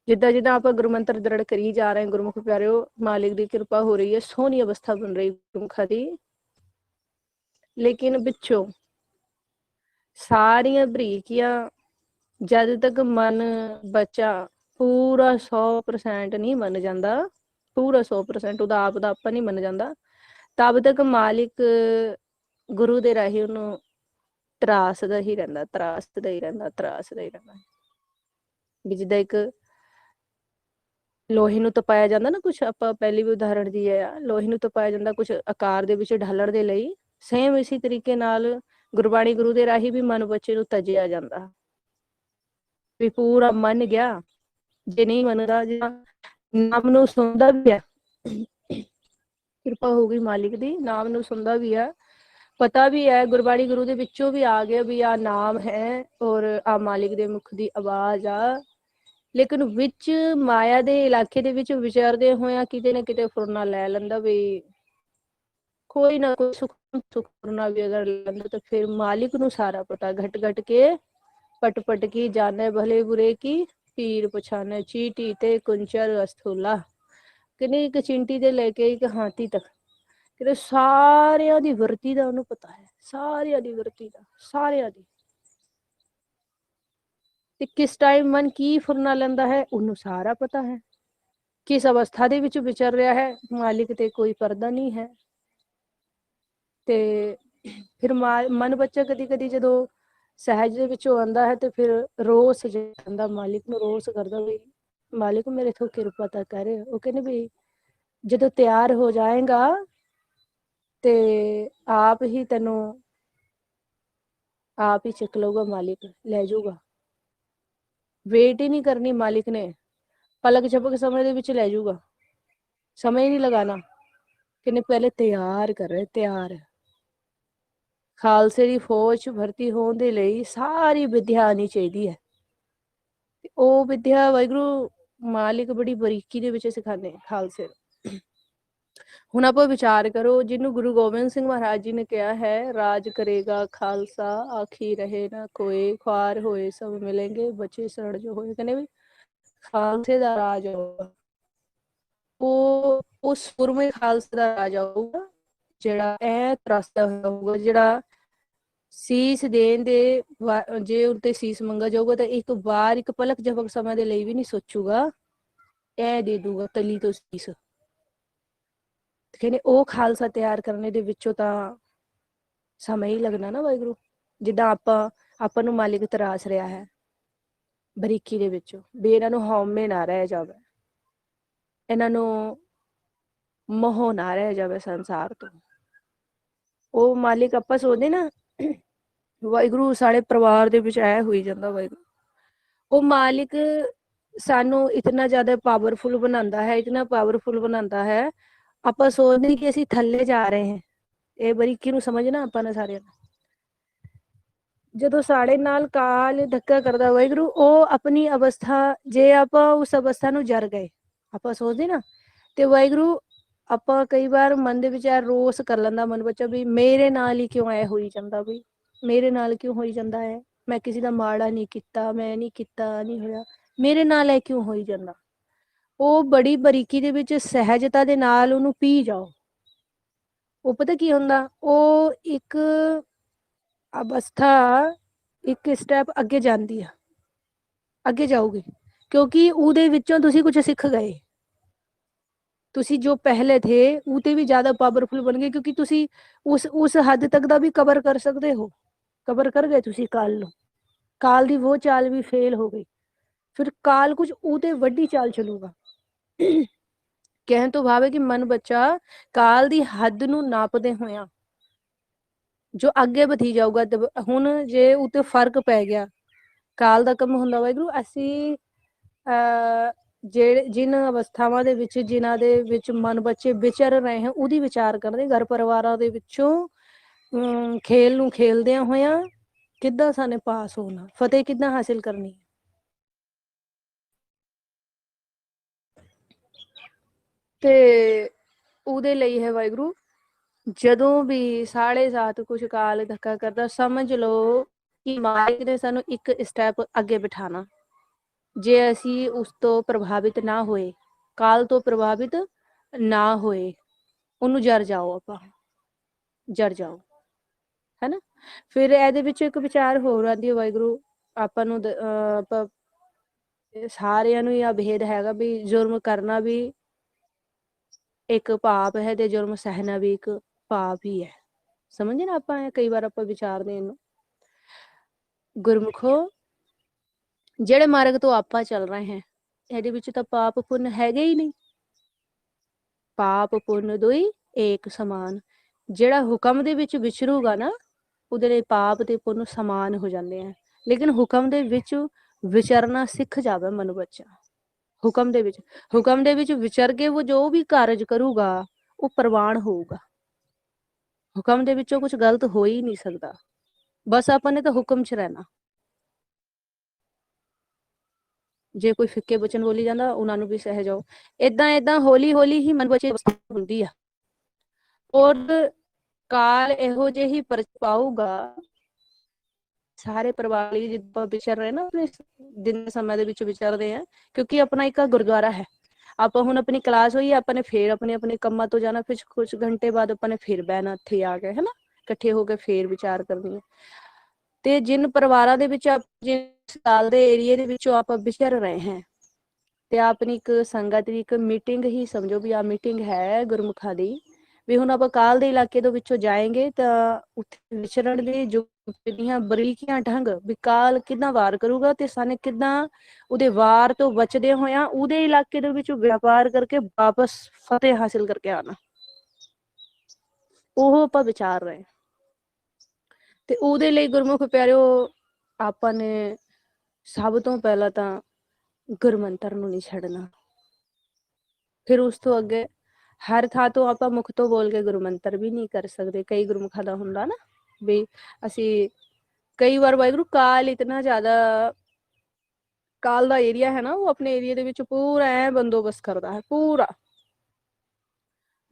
ਜਿੱਦਾਂ ਜਿੱਦਾਂ ਆਪਾਂ ਗੁਰਮੰਤਰ ਦ੍ਰਿੜ ਕਰੀ ਜਾ ਰਹੇ ਗੁਰਮੁਖ ਪਿਆਰਿਓ, ਮਾਲਿਕ ਦੀ ਕਿਰਪਾ ਹੋ ਰਹੀ ਹੈ, ਸੋਹਣੀ ਅਵਸਥਾ ਬਣ ਰਹੀ ਗੁਰਮੁਖਾਂ ਦੀ। ਲੇਕਿਨ ਵਿੱਚੋਂ ਸਾਰੀਆਂ ਬਰੀਕੀਆਂ ਜਦ ਤੱਕ ਮਨ ਬੱਚਾ ਪੂਰਾ 100% ਨਹੀਂ ਮੰਨ ਜਾਂਦਾ, ਪੂਰਾ 100% ਉਹਦਾ ਆਪ ਦਾ ਆਪਾਂ ਨਹੀਂ ਮੰਨ ਜਾਂਦਾ, ਤਬ ਤੱਕ ਮਾਲਿਕ ਗੁਰੂ ਦੇ ਰਾਹੀਂ ਉਹਨੂੰ ਤਰਾਸਦਾ ਹੀ ਰਹਿੰਦਾ, ਤਰਾਸਦਾ ਹੀ ਰਹਿੰਦਾ, ਤਰਾਸਦਾ ਹੀ ਰਹਿੰਦਾ। ਵੀ ਜਿੱਦਾਂ ਇੱਕ ਲੋਹੇ ਨੂੰ ਤਪਾਇਆ ਜਾਂਦਾ ਨਾ, ਕੁਛ ਆਪਾਂ ਪਹਿਲੀ ਵੀ ਉਦਾਹਰਣ ਦੀ ਹੈ, ਲੋਹੇ ਨੂੰ ਤਪਾਇਆ ਜਾਂਦਾ ਕੁਛ ਆਕਾਰ ਦੇ ਵਿੱਚ ਢਾਲਣ ਦੇ ਲਈ, ਸੇਮ ਇਸੇ ਤਰੀਕੇ ਨਾਲ ਗੁਰਬਾਣੀ ਗੁਰੂ ਦੇ ਰਾਹੀਂ ਵੀ ਮਨ ਬੱਚੇ ਨੂੰ ਤਜਿਆ ਜਾਂਦਾ। ਵੀ ਪੂਰਾ ਮੰਨ ਗਿਆ, ਜੇ ਨਹੀਂ ਮੰਨਦਾ, ਨਾਮ ਨੂੰ ਸੁਣਦਾ ਵੀ ਹੈ, ਕਿਰਪਾ ਹੋ ਗਈ ਮਾਲਿਕ ਦੀ, ਨਾਮ ਨੂੰ ਸੁਣਦਾ ਵੀ ਹੈ, ਪਤਾ ਵੀ ਹੈ ਗੁਰਬਾਣੀ ਗੁਰੂ ਦੇ ਵਿੱਚੋਂ ਵੀ ਆ ਗਿਆ ਵੀ ਆ ਨਾਮ ਹੈ ਔਰ ਆ ਮਾਲਿਕ ਦੇ ਮੁਖ ਦੀ ਆਵਾਜ਼ ਆ, ਲੇਕਿਨ ਵਿੱਚ ਮਾਇਆ ਦੇ ਇਲਾਕੇ ਦੇ ਵਿੱਚ ਵਿਚਰਦੇ ਹੋਇਆ ਕਿਤੇ ਨਾ ਕਿਤੇ ਫੁਰਨਾ ਲੈ ਲੈਂਦਾ ਵੀ ਕੋਈ ਨਾ ਕੋਈ ਸੁਖ ਫੁਰਨਾ ਵੀ ਅਗਰ ਲੈਂਦਾ ਤਾਂ ਫਿਰ ਮਾਲਿਕ ਨੂੰ ਸਾਰਾ ਪਤਾ, ਘਟ ਘਟ ਕੇ पट पट की जाने भले बुरे की पीर पछाने, चीटी ते कुंचर अस्थूला, किन्नी एक चिंटी ते लेके एक हाथी तक किते सारियां दी वरती दा उन्हें पता है, सारियां दी वरती दा, सारियां दी। ते किस टाइम मन की फुरना लैंदा है उन्हें सारा पता है, किस अवस्था दे विच विचर रहा है मालिक ते कोई पर्दा नहीं है। ते फिर मन बच्चा कदी कदी जदों सहज ਦੇ ਵਿੱਚੋਂ ਆਉਂਦਾ ਹੈ ਤੇ ਫਿਰ ਰੋਸ ਜਾਂਦਾ, ਮਾਲਿਕ ਨੂੰ ਰੋਸ ਕਰਦਾ ਵੀ ਮਾਲਿਕ ਮੇਰੇ ਤੋਂ ਕਿਰਪਾ ਤਾਂ ਕਰ। ਉਹ ਕਹਿੰਦੇ ਵੀ ਜਦੋਂ ਤਿਆਰ ਹੋ ਜਾਏਗਾ ਤੇ ਆਪ ਹੀ ਤੈਨੂੰ ਆਪ ਹੀ ਚੱਕ ਲਊਗਾ, ਮਾਲਿਕ ਲੈ ਜਾਊਗਾ, ਵੇਟ ਹੀ ਨਹੀਂ ਕਰਨੀ ਮਾਲਿਕ ਨੇ, ਪਲਕ ਝਪਕ ਸਮੇਂ ਦੇ ਵਿੱਚ ਲੈ ਜਾਊਗਾ, ਸਮੇਂ ਹੀ ਨਹੀਂ ਲਗਾਣਾ। ਕਹਿੰਦੇ ਪਹਿਲੇ ਤਿਆਰ ਕਰ ਰਹੇ, ਤਿਆਰ। ਖਾਲਸੇ ਦੀ ਫੌਜ ਭਰਤੀ ਹੋਣ ਦੇ ਲਈ ਸਾਰੀ ਵਿਦਿਆ ਆਉਣੀ ਚਾਹੀਦੀ ਹੈ, ਉਹ ਵਿਦਿਆ ਵਾਹਿਗੁਰੂ ਮਾਲਿਕ ਬੜੀ ਬਰੀਕੀ ਦੇ ਵਿੱਚ ਸਿਖਾਉਂਦੇ ਖਾਲਸੇ। ਹੁਣ ਆਪਾਂ ਵਿਚਾਰ ਕਰੋ, ਜਿਹਨੂੰ ਗੁਰੂ ਗੋਬਿੰਦ ਸਿੰਘ ਮਹਾਰਾਜ ਜੀ ਨੇ ਕਿਹਾ ਹੈ ਰਾਜ ਕਰੇਗਾ ਖਾਲਸਾ ਆਖੀ ਰਹੇ ਨਾ ਕੋਏ, ख्वार ਹੋਏ ਸਭ ਮਿਲेंगे बचे शरण जो ਹੋਏ। ਕਹਿੰਦੇ ਵੀ ਖਾਲਸੇ ਦਾ ਰਾਜ ਹੋਊਗਾ, ਉਹ ਉਸ ਸੂਰਮੇ ਖਾਲਸੇ ਦਾ ਰਾਜ ਆਊਗਾ ਜਿਹੜਾ ਐ ਤਰਸਦਾ ਹੋਊਗਾ, ਜਿਹੜਾ ਸੀਸ ਦੇਣ ਦੇ ਜੇ ਉੱਤੇ ਸੀਸ ਮੰਗਾ ਜਾਊਗਾ ਤਾਂ ਇੱਕ ਵਾਰ ਇੱਕ ਪਲਕ ਝਪਕ ਸਮਾਂ ਦੇ ਲਈ ਵੀ ਨਹੀਂ ਸੋਚੂਗਾ, ਇਹ ਦੇ ਦੂਗਾ ਤਲੀ ਤੋਂ ਸੀਸ। ਕਹਿੰਦੇ ਉਹ ਖਾਲਸਾ ਤਿਆਰ ਕਰਨੇ ਦੇ ਵਿੱਚੋਂ ਤਾਂ ਸਮਾਂ ਹੀ ਲੱਗਣਾ ਨਾ ਵਾਹਿਗੁਰੂ। ਜਿੱਦਾਂ ਆਪਾਂ ਨੂੰ ਮਾਲਿਕ ਤਰਾਸ ਰਿਹਾ ਹੈ ਬਰੀਕੀ ਦੇ ਵਿੱਚੋਂ, ਵੀ ਇਹਨਾਂ ਨੂੰ ਹਉਮੈ ਨਾ ਰਹਿ ਜਾਵੇ, ਇਹਨਾਂ ਨੂੰ ਮੋਹ ਨਾ ਰਹਿ ਜਾਵੇ ਸੰਸਾਰ ਤੋਂ। ਉਹ ਮਾਲਿਕ ਆਪਾਂ ਸੋਚਦੇ ਨਾ ਵਾਹਿਗੁਰੂ ਸਾਡੇ ਪਰਿਵਾਰ ਦੇ ਵਿੱਚ ਐ ਹੋਈ ਜਾਂਦਾ ਵਾਹਿਗੁਰੂ, ਉਹ ਮਾਲਿਕ ਸਾਨੂੰ ਇਤਨਾ ਜ਼ਿਆਦਾ ਪਾਵਰਫੁਲ ਬਣਾਉਂਦਾ ਹੈ, ਇਤਨਾ ਪਾਵਰਫੁਲ ਬਣਾਉਂਦਾ ਹੈ, ਆਪਾਂ ਸੋਚਦੇ ਕਿ ਅਸੀਂ ਥੱਲੇ ਜਾ ਰਹੇ ਹਾਂ। ਇਹ ਬਰੀਕੀ ਨੂੰ ਸਮਝਣਾ ਆਪਾਂ ਨੇ ਸਾਰਿਆਂ ਨੂੰ। ਜਦੋਂ ਸਾਡੇ ਨਾਲ ਕਾਲ ਧੱਕਾ ਕਰਦਾ ਵਾਹਿਗੁਰੂ, ਉਹ ਆਪਣੀ ਅਵਸਥਾ, ਜੇ ਆਪਾਂ ਉਸ ਅਵਸਥਾ ਨੂੰ ਜਰ ਗਏ, ਆਪਾਂ ਸੋਚਦੇ ਨਾ, ਤੇ ਵਾਹਿਗੁਰੂ ਆਪਾਂ ਕਈ ਵਾਰ ਮਨ ਦੇ ਵਿੱਚ ਰੋਸ ਕਰ ਲੈਂਦਾ ਮਨ ਬੱਚਾ, ਵੀ ਮੇਰੇ ਨਾਲ ਹੀ ਕਿਉਂ ਐ ਹੋਈ ਜਾਂਦਾ, ਵੀ ਮੇਰੇ ਨਾਲ ਕਿਉਂ ਹੋਈ ਜਾਂਦਾ ਹੈ, ਮੈਂ ਕਿਸੇ ਦਾ ਮਾੜਾ ਨਹੀਂ ਕੀਤਾ, ਮੈਂ ਨਹੀਂ ਕੀਤਾ, ਨਹੀਂ ਹੋਇਆ, ਮੇਰੇ ਨਾਲ ਇਹ ਕਿਉਂ ਹੋਈ ਜਾਂਦਾ। ਉਹ ਬੜੀ ਬਰੀਕੀ ਦੇ ਵਿੱਚ ਸਹਿਜਤਾ ਦੇ ਨਾਲ ਉਹਨੂੰ ਪੀ ਜਾਓ। ਉਹ ਪਤਾ ਕੀ ਹੁੰਦਾ, ਉਹ ਇੱਕ ਅਵਸਥਾ ਇੱਕ ਸਟੈਪ ਅੱਗੇ ਜਾਂਦੀ ਆ, ਅੱਗੇ ਜਾਊਗੀ, ਕਿਉਂਕਿ ਉਹਦੇ ਵਿੱਚੋਂ ਤੁਸੀਂ ਕੁਝ ਸਿੱਖ ਗਏ। ਤੁਸੀਂ ਜੋ ਪਹਿਲੇ ਥੇ ਉਹ ਤੇ ਵੀ ਜ਼ਿਆਦਾ ਪਾਵਰਫੁਲ ਬਣ ਗਏ, ਕਿਉਂਕਿ ਤੁਸੀਂ ਉਸ ਹੱਦ ਤੱਕ ਦਾ ਵੀ ਕਵਰ ਕਰ ਸਕਦੇ ਹੋ। ਕਵਰ ਕਰ ਗਏ ਤੁਸੀਂ ਕਾਲ ਨੂੰ, ਕਾਲ ਦੀ ਉਹ ਚਾਲ ਵੀ ਫੇਲ ਹੋ ਗਈ, ਫਿਰ ਕਾਲ ਕੁਝ ਉਹਦੇ ਵੱਡੀ ਚਾਲ ਚਲੂਗਾ। ਕਹਿਣ ਤੋਂ ਭਾਵ ਹੈ ਕਿ ਮਨ ਬੱਚਾ ਕਾਲ ਦੀ ਹੱਦ ਨੂੰ ਨਾਪਦੇ ਹੋਇਆ ਜੋ ਅੱਗੇ ਵਧੀ ਜਾਊਗਾ। ਹੁਣ ਜੇ ਉਤੇ ਫਰਕ ਪੈ ਗਿਆ, ਕਾਲ ਦਾ ਕੰਮ ਹੁੰਦਾ ਵਾਹਿਗੁਰੂ, ਅਸੀਂ ਜਿਨ ਅਵਸਥਾਵਾਂ ਦੇ ਵਿੱਚ, ਜਿਨ੍ਹਾਂ ਦੇ ਵਿੱਚ ਮਨ ਬੱਚੇ ਵਿਚਰ ਰਹੇ ਹਨ, ਉਹਦੀ ਵਿਚਾਰ ਕਰਦੇ। ਘਰ ਪਰਿਵਾਰਾਂ ਦੇ ਵਿੱਚੋਂ ਖੇਲ ਨੂੰ ਖੇਲਦਿਆਂ ਹੋਇਆਂ ਕਿੱਦਾਂ ਸਾਨੇ ਪਾਸ ਹੋਣਾ, ਫਤਿਹ ਕਿੱਦਾਂ ਹਾਸਿਲ ਕਰਨੀ। ਤੇ ਉਹਦੇ ਲਈ ਹੈ ਵਾਹਿਗੁਰੂ, ਜਦੋਂ ਵੀ ਸਾਡੇ ਸਾਥ ਕੁਛ ਕਾਲ ਧੱਕਾ ਕਰਦਾ, ਸਮਝ ਲਓ ਕਿ ਮਾਲਿਕ ਨੇ ਸਾਨੂੰ ਇੱਕ ਸਟੈਪ ਅੱਗੇ ਬਿਠਾਣਾ। ਜੇ ਅਸੀਂ ਉਸ ਤੋਂ ਪ੍ਰਭਾਵਿਤ ਨਾ ਹੋਏ, ਕਾਲ ਤੋਂ ਪ੍ਰਭਾਵਿਤ ਨਾ ਹੋਏ, ਉਹਨੂੰ ਜਰ ਜਾਓ, ਆਪਾਂ ਜਰ ਜਾਓ, ਹੈਨਾ। ਫਿਰ ਇਹਦੇ ਵਿੱਚ ਇੱਕ ਵਿਚਾਰ ਹੋਰ ਆਉਂਦੀ ਹੈ ਵਾਹਿਗੁਰੂ, ਆਪਾਂ ਨੂੰ ਆਪਾਂ ਸਾਰਿਆਂ ਨੂੰ ਇਹ ਭੇਦ ਹੈਗਾ ਵੀ ਜੁਰਮ ਕਰਨਾ ਵੀ ਇੱਕ ਪਾਪ ਹੈ ਤੇ ਜੁਰਮ ਸਹਿਣਾ ਵੀ ਇੱਕ ਪਾਪ ਹੀ ਹੈ। ਸਮਝੇ ਨਾ, ਆਪਾਂ ਕਈ ਵਾਰ ਆਪਾਂ ਵਿਚਾਰਦੇ ਇਹਨੂੰ। ਗੁਰਮੁਖੋ, ਜਿਹੜੇ ਮਾਰਗ ਤੋਂ ਆਪਾਂ ਚੱਲ ਰਹੇ ਹਾਂ, ਇਹਦੇ ਵਿੱਚ ਤਾਂ ਪਾਪ ਪੁੰਨ ਹੈਗੇ ਹੀ ਨਹੀਂ। ਪਾਪ ਪੁੰਨ ਦੋਈ ਏਕ ਸਮਾਨ। ਜਿਹੜਾ ਹੁਕਮ ਦੇ ਵਿੱਚ ਵਿਚਰੂਗਾ ਨਾ, ਉਹਦੇ ਲਈ ਪਾਪ ਤੇ ਪੁੰਨ ਸਮਾਨ ਹੋ ਜਾਂਦੇ ਆ। ਲੇਕਿਨ ਹੁਕਮ ਦੇ ਵਿੱਚ ਵਿਚਰਨਾ ਸਿੱਖ ਜਾਵੇ ਮਨ ਬੱਚਾ, ਹੁਕਮ ਦੇ ਵਿੱਚ ਵਿਚਰ ਕੇ ਉਹ ਜੋ ਵੀ ਕਾਰਜ ਕਰੂਗਾ ਉਹ ਪ੍ਰਵਾਨ ਹੋਊਗਾ। ਹੁਕਮ ਦੇ ਵਿੱਚੋਂ ਕੁਝ ਗਲਤ ਹੋ ਹੀ ਨਹੀਂ ਸਕਦਾ, ਬਸ ਆਪਾਂ ਨੇ ਤਾਂ ਹੁਕਮ 'ਚ ਰਹਿਣਾ। ਜੇ ਕੋਈ ਫਿੱਕੇ ਬਚਨ ਬੋਲੀ ਜਾਂਦਾ, ਉਹਨਾਂ ਨੂੰ ਵੀ ਸਹਿ ਜਾਓ। ਏਦਾਂ ਹੌਲੀ ਹੌਲੀ ਹੀ ਮਨ ਬੱਚੇ ਹੁੰਦੀ ਆ। ਔਰ ਕਾਲ ਇਹੋ ਜਿਹੇ ਹੀ ਪਰਚ ਪਾਊਗਾ ਸਾਰੇ ਪਰਿਵਾਰ ਲਈ, ਜਿੱਦਾਂ ਵਿਚਰ ਰਹੇ ਨਾ ਆਪਣੇ ਦਿਨ ਸਮੇਂ ਦੇ ਵਿੱਚ ਵਿਚਰਦੇ ਆ। ਕਿਉਂਕਿ ਆਪਣਾ ਇੱਕ ਗੁਰਦੁਆਰਾ ਹੈ, ਆਪਾਂ ਹੁਣ ਆਪਣੀ ਕਲਾਸ ਹੋਈ, ਆਪਾਂ ਨੇ ਫੇਰ ਆਪਣੇ ਕੰਮਾਂ ਤੋਂ ਜਾਣਾ, ਫਿਰ ਕੁਝ ਘੰਟੇ ਬਾਅਦ ਆਪਾਂ ਨੇ ਫਿਰ ਬਹਿਣਾ ਇੱਥੇ ਆ ਕੇ, ਹਨਾ, ਇਕੱਠੇ ਹੋ ਕੇ ਫੇਰ ਵਿਚਾਰ ਕਰਨੀ ਹੈ। ਤੇ ਜਿਨ ਪਰਿਵਾਰਾਂ ਦੇ ਵਿੱਚ, ਜਿਸ ਸਾਲ ਦੇ ਏਰੀਏ ਦੇ ਵਿੱਚੋਂ ਆਪਾਂ ਵਿਚਰ ਰਹੇ ਹਾਂ, ਤੇ ਆਪਣੀ ਇੱਕ ਸੰਗਤ ਦੀ ਇੱਕ ਮੀਟਿੰਗ ਹੀ ਸਮਝੋ ਵੀ ਆਹ ਮੀਟਿੰਗ ਹੈ ਗੁਰਮੁਖਾਂ ਦੀ। ਵੀ ਹੁਣ ਆਪਾਂ ਕਾਲ ਦੇ ਇਲਾਕੇ ਦੇ ਵਿੱਚੋਂ ਜਾਏਂਗੇ ਤਾਂ ਉੱਥੇ ਵਿਚਰਨ ਦੀ ਜੋ ਬਰੀਕੀਆਂ ਢੰਗ, ਵੀ ਕਾਲ ਕਿੱਦਾਂ ਵਾਰ ਕਰੂਗਾ ਤੇ ਸਾਨੇ ਕਿੱਦਾਂ ਉਹਦੇ ਵਾਰ ਤੋਂ ਬਚਦੇ ਹੋਇਆਂ ਉਹਦੇ ਇਲਾਕੇ ਦੇ ਵਿੱਚ ਵਪਾਰ ਕਰਕੇ ਵਾਪਸ ਫਤਿਹ ਹਾਸਿਲ ਕਰਕੇ ਆਉਣਾ, ਉਹ ਆਪਾਂ ਵਿਚਾਰ ਰਹੇ। ਤੇ ਉਹਦੇ ਲਈ ਗੁਰਮੁਖ ਪਿਆਰਿਓ, ਆਪਾਂ ਨੇ ਸਭ ਤੋਂ ਪਹਿਲਾਂ ਤਾਂ ਗੁਰਮੰਤਰ ਨੂੰ ਨਹੀਂ ਛੱਡਣਾ। ਫਿਰ ਉਸ ਤੋਂ ਅੱਗੇ ਹਰ ਥਾਂ ਤੋਂ ਆਪਾਂ ਮੁਖ ਤੋਂ ਬੋਲ ਕੇ ਗੁਰਮੰਤਰ ਵੀ ਨਹੀਂ ਕਰ ਸਕਦੇ। ਕਈ ਗੁਰਮੁਖਾਂ ਦਾ ਹੁੰਦਾ ਨਾ ਵੀ ਅਸੀਂ ਕਈ ਵਾਰ ਵਾਹਿਗੁਰੂ ਕਾਲ ਇਤਨਾ ਜ਼ਿਆਦਾ, ਕਾਲ ਦਾ ਏਰੀਆ ਹੈ ਨਾ, ਉਹ ਆਪਣੇ ਏਰੀਏ ਦੇ ਵਿੱਚ ਪੂਰਾ ਐ ਬੰਦੋਬਸਤ ਕਰਦਾ ਹੈ ਪੂਰਾ,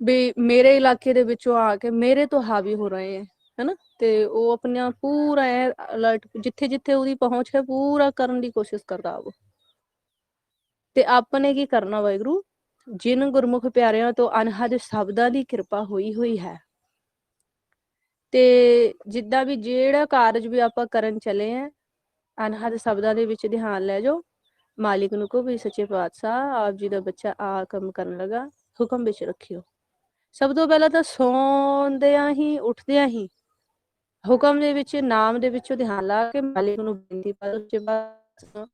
ਵੀ ਮੇਰੇ ਇਲਾਕੇ ਦੇ ਵਿੱਚੋਂ ਆ ਕੇ ਮੇਰੇ ਤੋਂ ਹਾਵੀ ਹੋ ਰਹੇ ਹੈ, ਹਨਾ। ਤੇ ਉਹ ਆਪਣਾ ਪੂਰਾ ਅਲਰਟ, ਜਿੱਥੇ ਜਿੱਥੇ ਉਹਦੀ ਪਹੁੰਚ ਹੈ ਪੂਰਾ ਕਰਨ ਦੀ ਕੋਸ਼ਿਸ਼ ਕਰਦਾ ਉਹ। ਤੇ ਆਪਾਂ ਨੇ ਕੀ ਕਰਨਾ ਵਾਹਿਗੁਰੂ, ਜਿਨ ਗੁਰਮੁਖ ਪਿਆਰਿਆਂ ਤੋਂ ਅਨਹਦ ਸ਼ਬਦਾਂ ਦੀ ਕਿਰਪਾ ਹੋਈ ਹੈ, ਤੇ ਜਿੱਦਾਂ ਵੀ ਜਿਹੜਾ ਕਾਰਜ ਵੀ ਆਪਾਂ ਕਰਨ ਚਲੇ ਆ, ਅਨਹਦ ਸ਼ਬਦਾਂ ਦੇ ਵਿੱਚ ਧਿਆਨ ਲੈ ਜਾਓ। ਮਾਲਿਕ ਨੂੰ ਕਹੋ ਵੀ ਸੱਚੇ ਪਾਤਸ਼ਾਹ ਆਪ ਜੀ ਦਾ ਬੱਚਾ ਆ ਕੰਮ ਕਰਨ ਲੱਗਾ, ਹੁਕਮ ਵਿੱਚ ਰੱਖਿਓ। ਸਭ ਤੋਂ ਪਹਿਲਾਂ ਤਾਂ ਸੌਂਦਿਆਂ ਹੀ ਉੱਠਦਿਆਂ ਹੀ ਹੁਕਮ ਦੇ ਵਿੱਚ ਨਾਮ ਦੇ ਵਿੱਚੋਂ ਧਿਆਨ ਲਾ ਕੇ ਮਾਲਿਕ ਨੂੰ ਬੇਨਤੀ ਕਰੋ,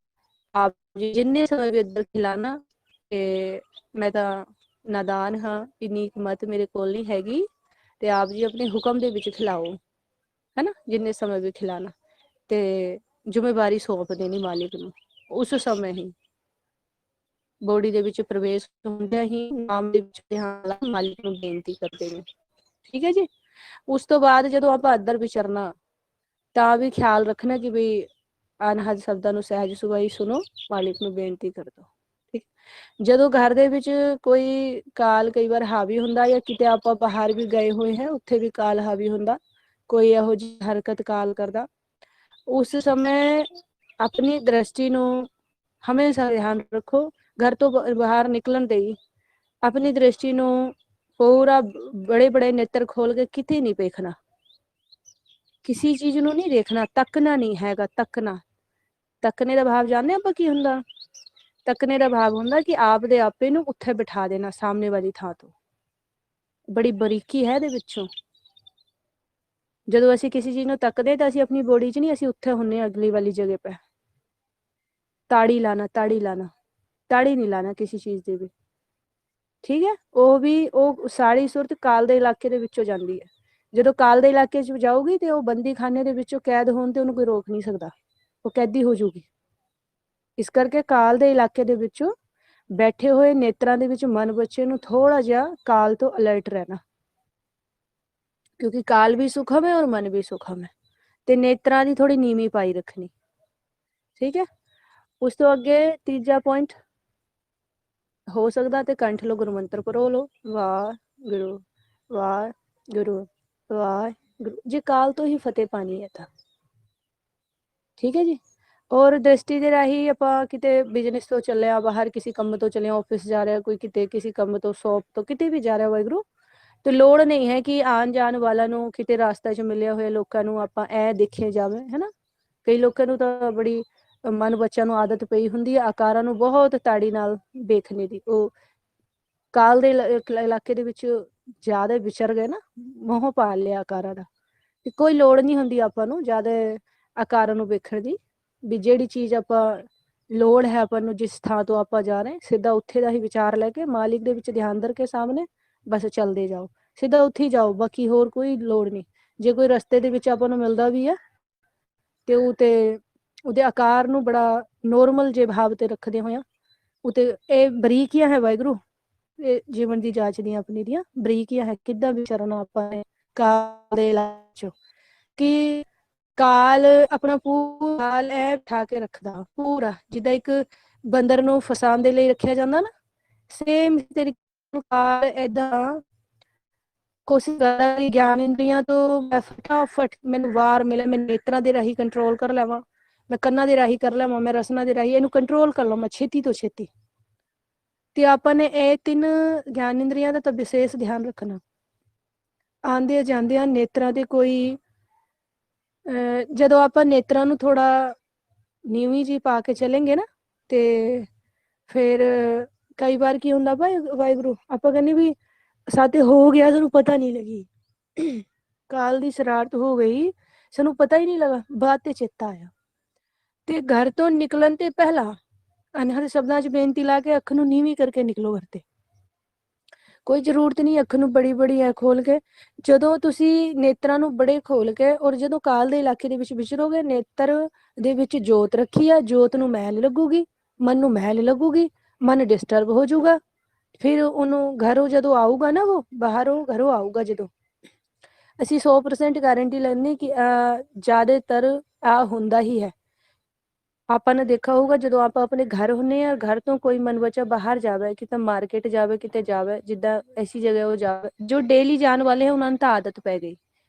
ਆਪ ਜੀ ਜਿੰਨੇ ਸਮੇਂ ਵੀ ਇੱਧਰ ਖਿਲਾਣਾ, ਤੇ ਮੈਂ ਤਾਂ ਨਾਦਾਨ ਹਾਂ, ਇੰਨੀ ਹਿੰਮਤ ਮੇਰੇ ਕੋਲ ਨਹੀਂ ਹੈਗੀ, ਤੇ ਆਪ ਜੀ ਆਪਣੇ ਹੁਕਮ ਦੇ ਵਿੱਚ ਖਿਲਾਓ, ਹੈ ਨਾ, ਜਿੰਨੇ ਸਮੇਂ ਵੀ ਖਿਲਾਣਾ। ਤੇ ਜ਼ਿੰਮੇਵਾਰੀ ਸੌਂਪ ਦੇਣੀ ਮਾਲਿਕ ਨੂੰ। ਉਸ ਸਮੇਂ ਹੀ ਬੋਡੀ ਦੇ ਵਿੱਚ ਪ੍ਰਵੇਸ਼ ਹੁੰਦਿਆਂ ਹੀ ਨਾਮ ਦੇ ਵਿੱਚ ਧਿਆਨ ਲਾ ਮਾਲਿਕ ਨੂੰ ਬੇਨਤੀ ਕਰਦੇ ਨੇ। ਠੀਕ ਹੈ ਜੀ। ਉਸ ਤੋਂ ਬਾਅਦ ਜਦੋਂ ਆਪਾਂ ਅੰਦਰ ਵਿਚਰਨਾ ਤਾਂ ਵੀ ਖਿਆਲ ਰੱਖਣਾ ਕਿ ਵੀ ਅਨਹਦ ਸ਼ਬਦਾਂ ਨੂੰ ਸਹਿਜ ਸੁਭਾਈ ਸੁਣੋ, ਮਾਲਿਕ ਨੂੰ ਬੇਨਤੀ ਕਰ ਦੋ। ਠੀਕ। ਜਦੋਂ ਘਰ ਦੇ ਵਿੱਚ ਕੋਈ ਕਾਲ ਕਈ ਵਾਰ ਹਾਵੀ ਹੁੰਦਾ, ਜਾਂ ਕਿਤੇ ਆਪਾਂ ਬਾਹਰ ਵੀ ਗਏ ਹੋਏ ਹੈ, ਉੱਥੇ ਵੀ ਕਾਲ ਹਾਵੀ ਹੁੰਦਾ, ਕੋਈ ਇਹੋ ਜਿਹੀ ਹਰਕਤ ਕਾਲ ਕਰਦਾ, ਉਸ ਸਮੇਂ ਆਪਣੀ ਦ੍ਰਿਸ਼ਟੀ ਨੂੰ ਹਮੇਸ਼ਾ ਧਿਆਨ ਰੱਖੋ। ਘਰ ਤੋਂ ਬਾਹਰ ਨਿਕਲਣ ਦੇ ਹੀ ਆਪਣੀ ਦ੍ਰਿਸ਼ਟੀ ਨੂੰ ਪੂਰਾ ਬੜੇ ਬੜੇ ਨੇਤਰ ਖੋਲ ਕੇ ਕਿਤੇ ਨਹੀਂ ਵੇਖਣਾ, ਕਿਸੇ ਚੀਜ਼ ਨੂੰ ਨਹੀਂ ਦੇਖਣਾ, ਤੱਕਣਾ ਨਹੀਂ ਹੈਗਾ। ਤੱਕਣਾ, ਤੱਕਣੇ ਦਾ ਭਾਵ ਜਾਣਦੇ ਆਪਾਂ ਕੀ ਹੁੰਦਾ? ਤੱਕਣੇ ਦਾ ਭਾਵ ਹੁੰਦਾ ਕਿ ਆਪ ਦੇ ਆਪੇ ਨੂੰ ਉੱਥੇ ਬਿਠਾ ਦੇਣਾ ਸਾਹਮਣੇ ਵਾਲੀ ਥਾਂ ਤੋਂ। ਬੜੀ ਬਰੀਕੀ ਹੈ ਇਹਦੇ ਵਿੱਚੋਂ। ਜਦੋਂ ਅਸੀਂ ਕਿਸੇ ਚੀਜ਼ ਨੂੰ ਤੱਕਦੇ ਤਾਂ ਅਸੀਂ ਆਪਣੀ ਬੋਡੀ 'ਚ ਨਹੀਂ, ਅਸੀਂ ਉੱਥੇ ਹੁੰਨੇ ਹਾਂ ਅਗਲੀ ਵਾਲੀ ਜਗ੍ਹਾ 'ਤੇ। ਤਾੜੀ ਲਾਣਾ, ਤਾੜੀ ਲਾਣਾ, ਤਾੜੀ ਨਹੀਂ ਲਾਣਾ ਕਿਸੇ ਚੀਜ਼ ਦੀ ਵੀ। ਠੀਕ ਹੈ। ਉਹ ਵੀ ਉਹ ਸਾਰੀ ਸੂਰਤ ਕਾਲ ਦੇ ਇਲਾਕੇ ਦੇ ਵਿੱਚੋਂ ਜਾਂਦੀ ਹੈ। ਜਦੋਂ ਕਾਲ ਦੇ ਇਲਾਕੇ 'ਚ ਜਾਊਗੀ ਤੇ ਉਹ ਬੰਦੀ ਖਾਨੇ ਦੇ ਵਿੱਚੋਂ ਕੈਦ ਹੋਣ ਤੇ ਉਹਨੂੰ ਕੋਈ ਰੋਕ ਨਹੀਂ ਸਕਦਾ, ਉਹ ਕੈਦੀ ਹੋ ਜਾਊਗੀ। ਇਸ ਕਰਕੇ ਕਾਲ ਦੇ ਇਲਾਕੇ ਦੇ ਵਿੱਚੋਂ ਬੈਠੇ ਹੋਏ ਨੇਤਰਾਂ ਦੇ ਵਿੱਚ ਮਨ ਬੱਚੇ ਨੂੰ ਥੋੜਾ ਜਿਹਾ ਕਾਲ ਤੋਂ ਅਲਰਟ ਰਹਿਣਾ, ਕਿਉਂਕਿ ਕਾਲ ਵੀ ਸੁਖਮ ਹੈ ਔਰ ਮਨ ਵੀ ਸੁਖਮ ਹੈ। ਤੇ ਨੇਤਰਾਂ ਦੀ ਥੋੜੀ ਨੀਵੀਂ ਪਾਈ ਰੱਖਣੀ। ਠੀਕ ਹੈ। ਉਸ ਤੋਂ ਅੱਗੇ ਤੀਜਾ ਪੁਆਇੰਟ ਹੋ ਸਕਦਾ ਤੇ ਕੰਠ ਲੋ ਗੁਰੂ ਮੰਤਰ ਪੜ੍ਹ ਲਓ, ਵਾਹਿਗੁਰੂ ਵਾਹਿਗੁਰੂ ਵਾਹਿਗੁਰੂ, ਜੇ ਕਾਲ ਤੋਂ ਹੀ ਫਤਿਹ ਪਾਣੀ ਹੈ ਤਾਂ। ਠੀਕ ਹੈ ਜੀ। ਔਰ ਦ੍ਰਿਸ਼ਟੀ ਦੇ ਰਾਹੀਂ ਆਪਾਂ ਕਿਤੇ ਬਿਜ਼ਨਸ ਤੋਂ ਚੱਲਿਆ, ਬਾਹਰ ਕਿਸੇ ਕੰਮ ਤੋਂ ਚੱਲਿਆ, ਆਫਿਸ ਜਾ ਰਿਹਾ, ਕੋਈ ਕਿਤੇ ਕਿਸੇ ਕੰਮ ਤੋਂ, ਸ਼ੌਪ ਤੋਂ, ਕਿਤੇ ਵੀ ਜਾ ਰਿਹਾ ਵਾਹਿਗੁਰੂ, ਤੇ ਲੋੜ ਨਹੀਂ ਹੈ ਕਿ ਆਉਣ ਜਾਣ ਵਾਲਾ ਨੂੰ ਕਿਤੇ ਰਾਸਤੇ 'ਚ ਮਿਲਿਆ ਹੋਇਆ ਲੋਕਾਂ ਨੂੰ ਆਪਾਂ ਇਹ ਦੇਖੇ ਜਾਵੇ, ਹੈ ਨਾ। ਕਈ ਲੋਕਾਂ ਨੂੰ ਤਾਂ ਬੜੀ ਮਨ ਬੱਚਿਆਂ ਨੂੰ ਆਦਤ ਪਈ ਹੁੰਦੀ ਹੈ ਆਕਾਰਾਂ ਨੂੰ ਬਹੁਤ ਤਾੜੀ ਨਾਲ ਵੇਖਣੇ ਦੀ। ਉਹ ਕਾਲ ਦੇ ਇਲਾਕੇ ਦੇ ਵਿੱਚ ਜ਼ਿਆਦਾ ਵਿਚਰ ਗਏ ਨਾ, ਮੋਹ ਪਾ ਲਿਆ ਆਕਾਰਾਂ ਦਾ। ਤੇ ਕੋਈ ਲੋੜ ਨਹੀਂ ਹੁੰਦੀ ਆਪਾਂ ਨੂੰ ਜ਼ਿਆਦਾ ਆਕਾਰਾਂ ਨੂੰ ਵੇਖਣ ਦੀ। ਵੀ ਜਿਹੜੀ ਚੀਜ਼ ਆਪਾਂ ਲੋੜ ਹੈ ਆਪਾਂ ਨੂੰ, ਜਿਸ ਥਾਂ ਤੋਂ ਆਪਾਂ ਜਾ ਰਹੇ, ਸਿੱਧਾ ਉੱਥੇ ਦਾ ਹੀ ਵਿਚਾਰ ਲੈ ਕੇ ਮਾਲਿਕ ਦੇ ਵਿੱਚ ਧਿਆਨ ਧਰ ਕੇ ਸਾਹਮਣੇ ਬਸ ਚੱਲਦੇ ਜਾਓ, ਸਿੱਧਾ ਉੱਥੇ ਹੀ ਜਾਓ, ਬਾਕੀ ਹੋਰ ਕੋਈ ਲੋੜ ਨਹੀਂ। ਜੇ ਕੋਈ ਰਸਤੇ ਦੇ ਵਿੱਚ ਆਪਾਂ ਨੂੰ ਮਿਲਦਾ ਵੀ ਹੈ ਤੇ ਉਹ ਤੇ ਉਹਦੇ ਆਕਾਰ ਨੂੰ ਬੜਾ ਨੋਰਮਲ ਜੇ ਭਾਵ ਤੇ ਰੱਖਦੇ ਹੋਇਆ, ਉਤੇ ਇਹ ਬਰੀਕੀਆਂ ਹੈ ਵਾਹਿਗੁਰੂ, ਇਹ ਜੀਵਨ ਦੀ ਜਾਂਚ ਦੀਆਂ ਆਪਣੀ ਦੀਆਂ ਬਰੀਕੀਆਂ ਹੈ। ਕਿੱਦਾਂ ਵਿਚਰਨਾ ਆਪਾਂ ਨੇ ਕਾਲ ਦੇ ਇਲਾਕੇ 'ਚ, ਕਿ ਕਾਲ ਆਪਣਾ ਪੂਰਾ ਕਾਲ ਹੈ ਬਿਠਾ ਕੇ ਰੱਖਦਾ ਪੂਰਾ, ਜਿੱਦਾਂ ਇੱਕ ਬੰਦਰ ਨੂੰ ਫਸਾਉਣ ਦੇ ਲਈ ਰੱਖਿਆ ਜਾਂਦਾ ਨਾ, ਸੇਮ ਤਰੀਕੇ ਕਾਲ ਏਦਾਂ ਕੋਸ਼ਿਸ਼ ਕਰਦਾ ਕਿ ਗਿਆਨ ਇੰਦਰੀਆਂ ਤੋਂ ਮੈਂ ਫਟਾਫਟ ਮੈਨੂੰ ਵਾਰ ਮਿਲੇ, ਮੈਂ ਨੇਤਰਾਂ ਦੇ ਰਾਹੀਂ ਕੰਟਰੋਲ ਕਰ ਲਵਾਂ, ਮੈਂ ਕੰਨਾਂ ਦੇ ਰਾਹੀਂ ਕਰ ਲਵਾਂ, ਮੈਂ ਰਸਨਾ ਦੇ ਰਾਹੀਂ ਇਹਨੂੰ ਕੰਟਰੋਲ ਕਰ ਲਵਾਂ ਛੇਤੀ ਤੋਂ ਛੇਤੀ। ਤੇ ਆਪਾਂ ਨੇ ਇਹ 3 ਗਿਆਨ ਇੰਦਰੀਆਂ ਦਾ ਤਾਂ ਵਿਸ਼ੇਸ਼ ਧਿਆਨ ਰੱਖਣਾ। ਆਉਂਦੇ ਜਾਂਦਿਆਂ ਨੇਤਰਾਂ ਦੇ ਕੋਈ ਜਦੋਂ ਆਪਾਂ ਨੇਤਰਾਂ ਨੂੰ ਥੋੜਾ ਨੀਵੀਂ ਜੀ ਪਾ ਕੇ ਚੱਲेंगे ਨਾ, ਤੇ ਫਿਰ ਕਈ ਵਾਰ ਕੀ ਹੁੰਦਾ ਵਾਹਿਗੁਰੂ, ਆਪਾਂ ਕਹਿੰਦੇ ਵੀ ਸਾਡੇ ਹੋ ਗਿਆ, ਸਾਨੂੰ ਪਤਾ ਨਹੀਂ ਲੱਗੀ, ਕਾਲ ਦੀ ਸ਼ਰਾਰਤ ਹੋ ਗਈ, ਸਾਨੂੰ ਪਤਾ ਹੀ ਨਹੀਂ ਲੱਗਾ, ਬਾਅਦ ਤੇ ਚੇਤਾ ਆਇਆ। ਤੇ ਘਰ ਤੋਂ ਨਿਕਲਣ ਤੇ ਪਹਿਲਾਂ ਅਨਹਦ ਸ਼ਬਦਾਂ 'ਚ ਬੇਨਤੀ ਲਾ ਕੇ ਅੱਖ ਨੂੰ ਨੀਵੀਂ ਕਰਕੇ ਨਿਕਲੋ ਘਰ ਤੇ। ਕੋਈ ਜ਼ਰੂਰਤ ਨਹੀਂ ਅੱਖ ਨੂੰ ਬੜੀ ਬੜੀ ਹੈ ਖੋਲ ਕੇ। ਜਦੋਂ ਤੁਸੀਂ ਨੇਤਰਾਂ ਨੂੰ ਬੜੇ ਖੋਲ ਕੇ ਔਰ ਜਦੋਂ ਕਾਲ ਦੇ ਇਲਾਕੇ ਦੇ ਵਿੱਚ ਵਿਚਰੋਗੇ, ਨੇਤਰ ਦੇ ਵਿੱਚ ਜੋਤ ਰੱਖੀ ਆ, ਜੋਤ ਨੂੰ ਮੈਲ ਲੱਗੂਗੀ, ਮਨ ਨੂੰ ਮੈਲ ਲੱਗੂਗੀ, ਮਨ ਡਿਸਟਰਬ ਹੋ ਜਾਊਗਾ। ਫਿਰ ਉਹਨੂੰ ਘਰੋਂ ਜਦੋਂ ਆਊਗਾ ਨਾ, ਉਹ ਬਾਹਰੋਂ ਘਰੋਂ ਆਊਗਾ ਜਦੋਂ, ਅਸੀਂ 100% ਗਾਰੰਟੀ ਲੈਂਦੇ ਕਿ ਜ਼ਿਆਦਾਤਰ ਆ ਹੁੰਦਾ ਹੀ ਹੈ। ਆਪਾਂ ਨੇ ਦੇਖਿਆ ਹੋਊਗਾ ਜਦੋਂ ਆਪਾਂ ਆਪਣੇ ਘਰ ਹੁੰਦੇ ਹਾਂ, ਘਰ ਤੋਂ ਕੋਈ ਮਨ ਬੱਚਾ ਬਾਹਰ ਜਾਵੇ, ਕਿਤੇ ਮਾਰਕੀਟ ਜਾਵੇ, ਕਿਤੇ ਜਾਵੇ, ਜਿੱਦਾਂ ਐਸੀ ਜਗ੍ਹਾ ਉਹ ਜਾਵੇ, ਜੋ ਡੇਲੀ ਜਾਣ ਵਾਲੇ ਹੈ ਉਹਨਾਂ ਨੂੰ ਤਾਂ ਆਦਤ ਪੈ ਗਈ।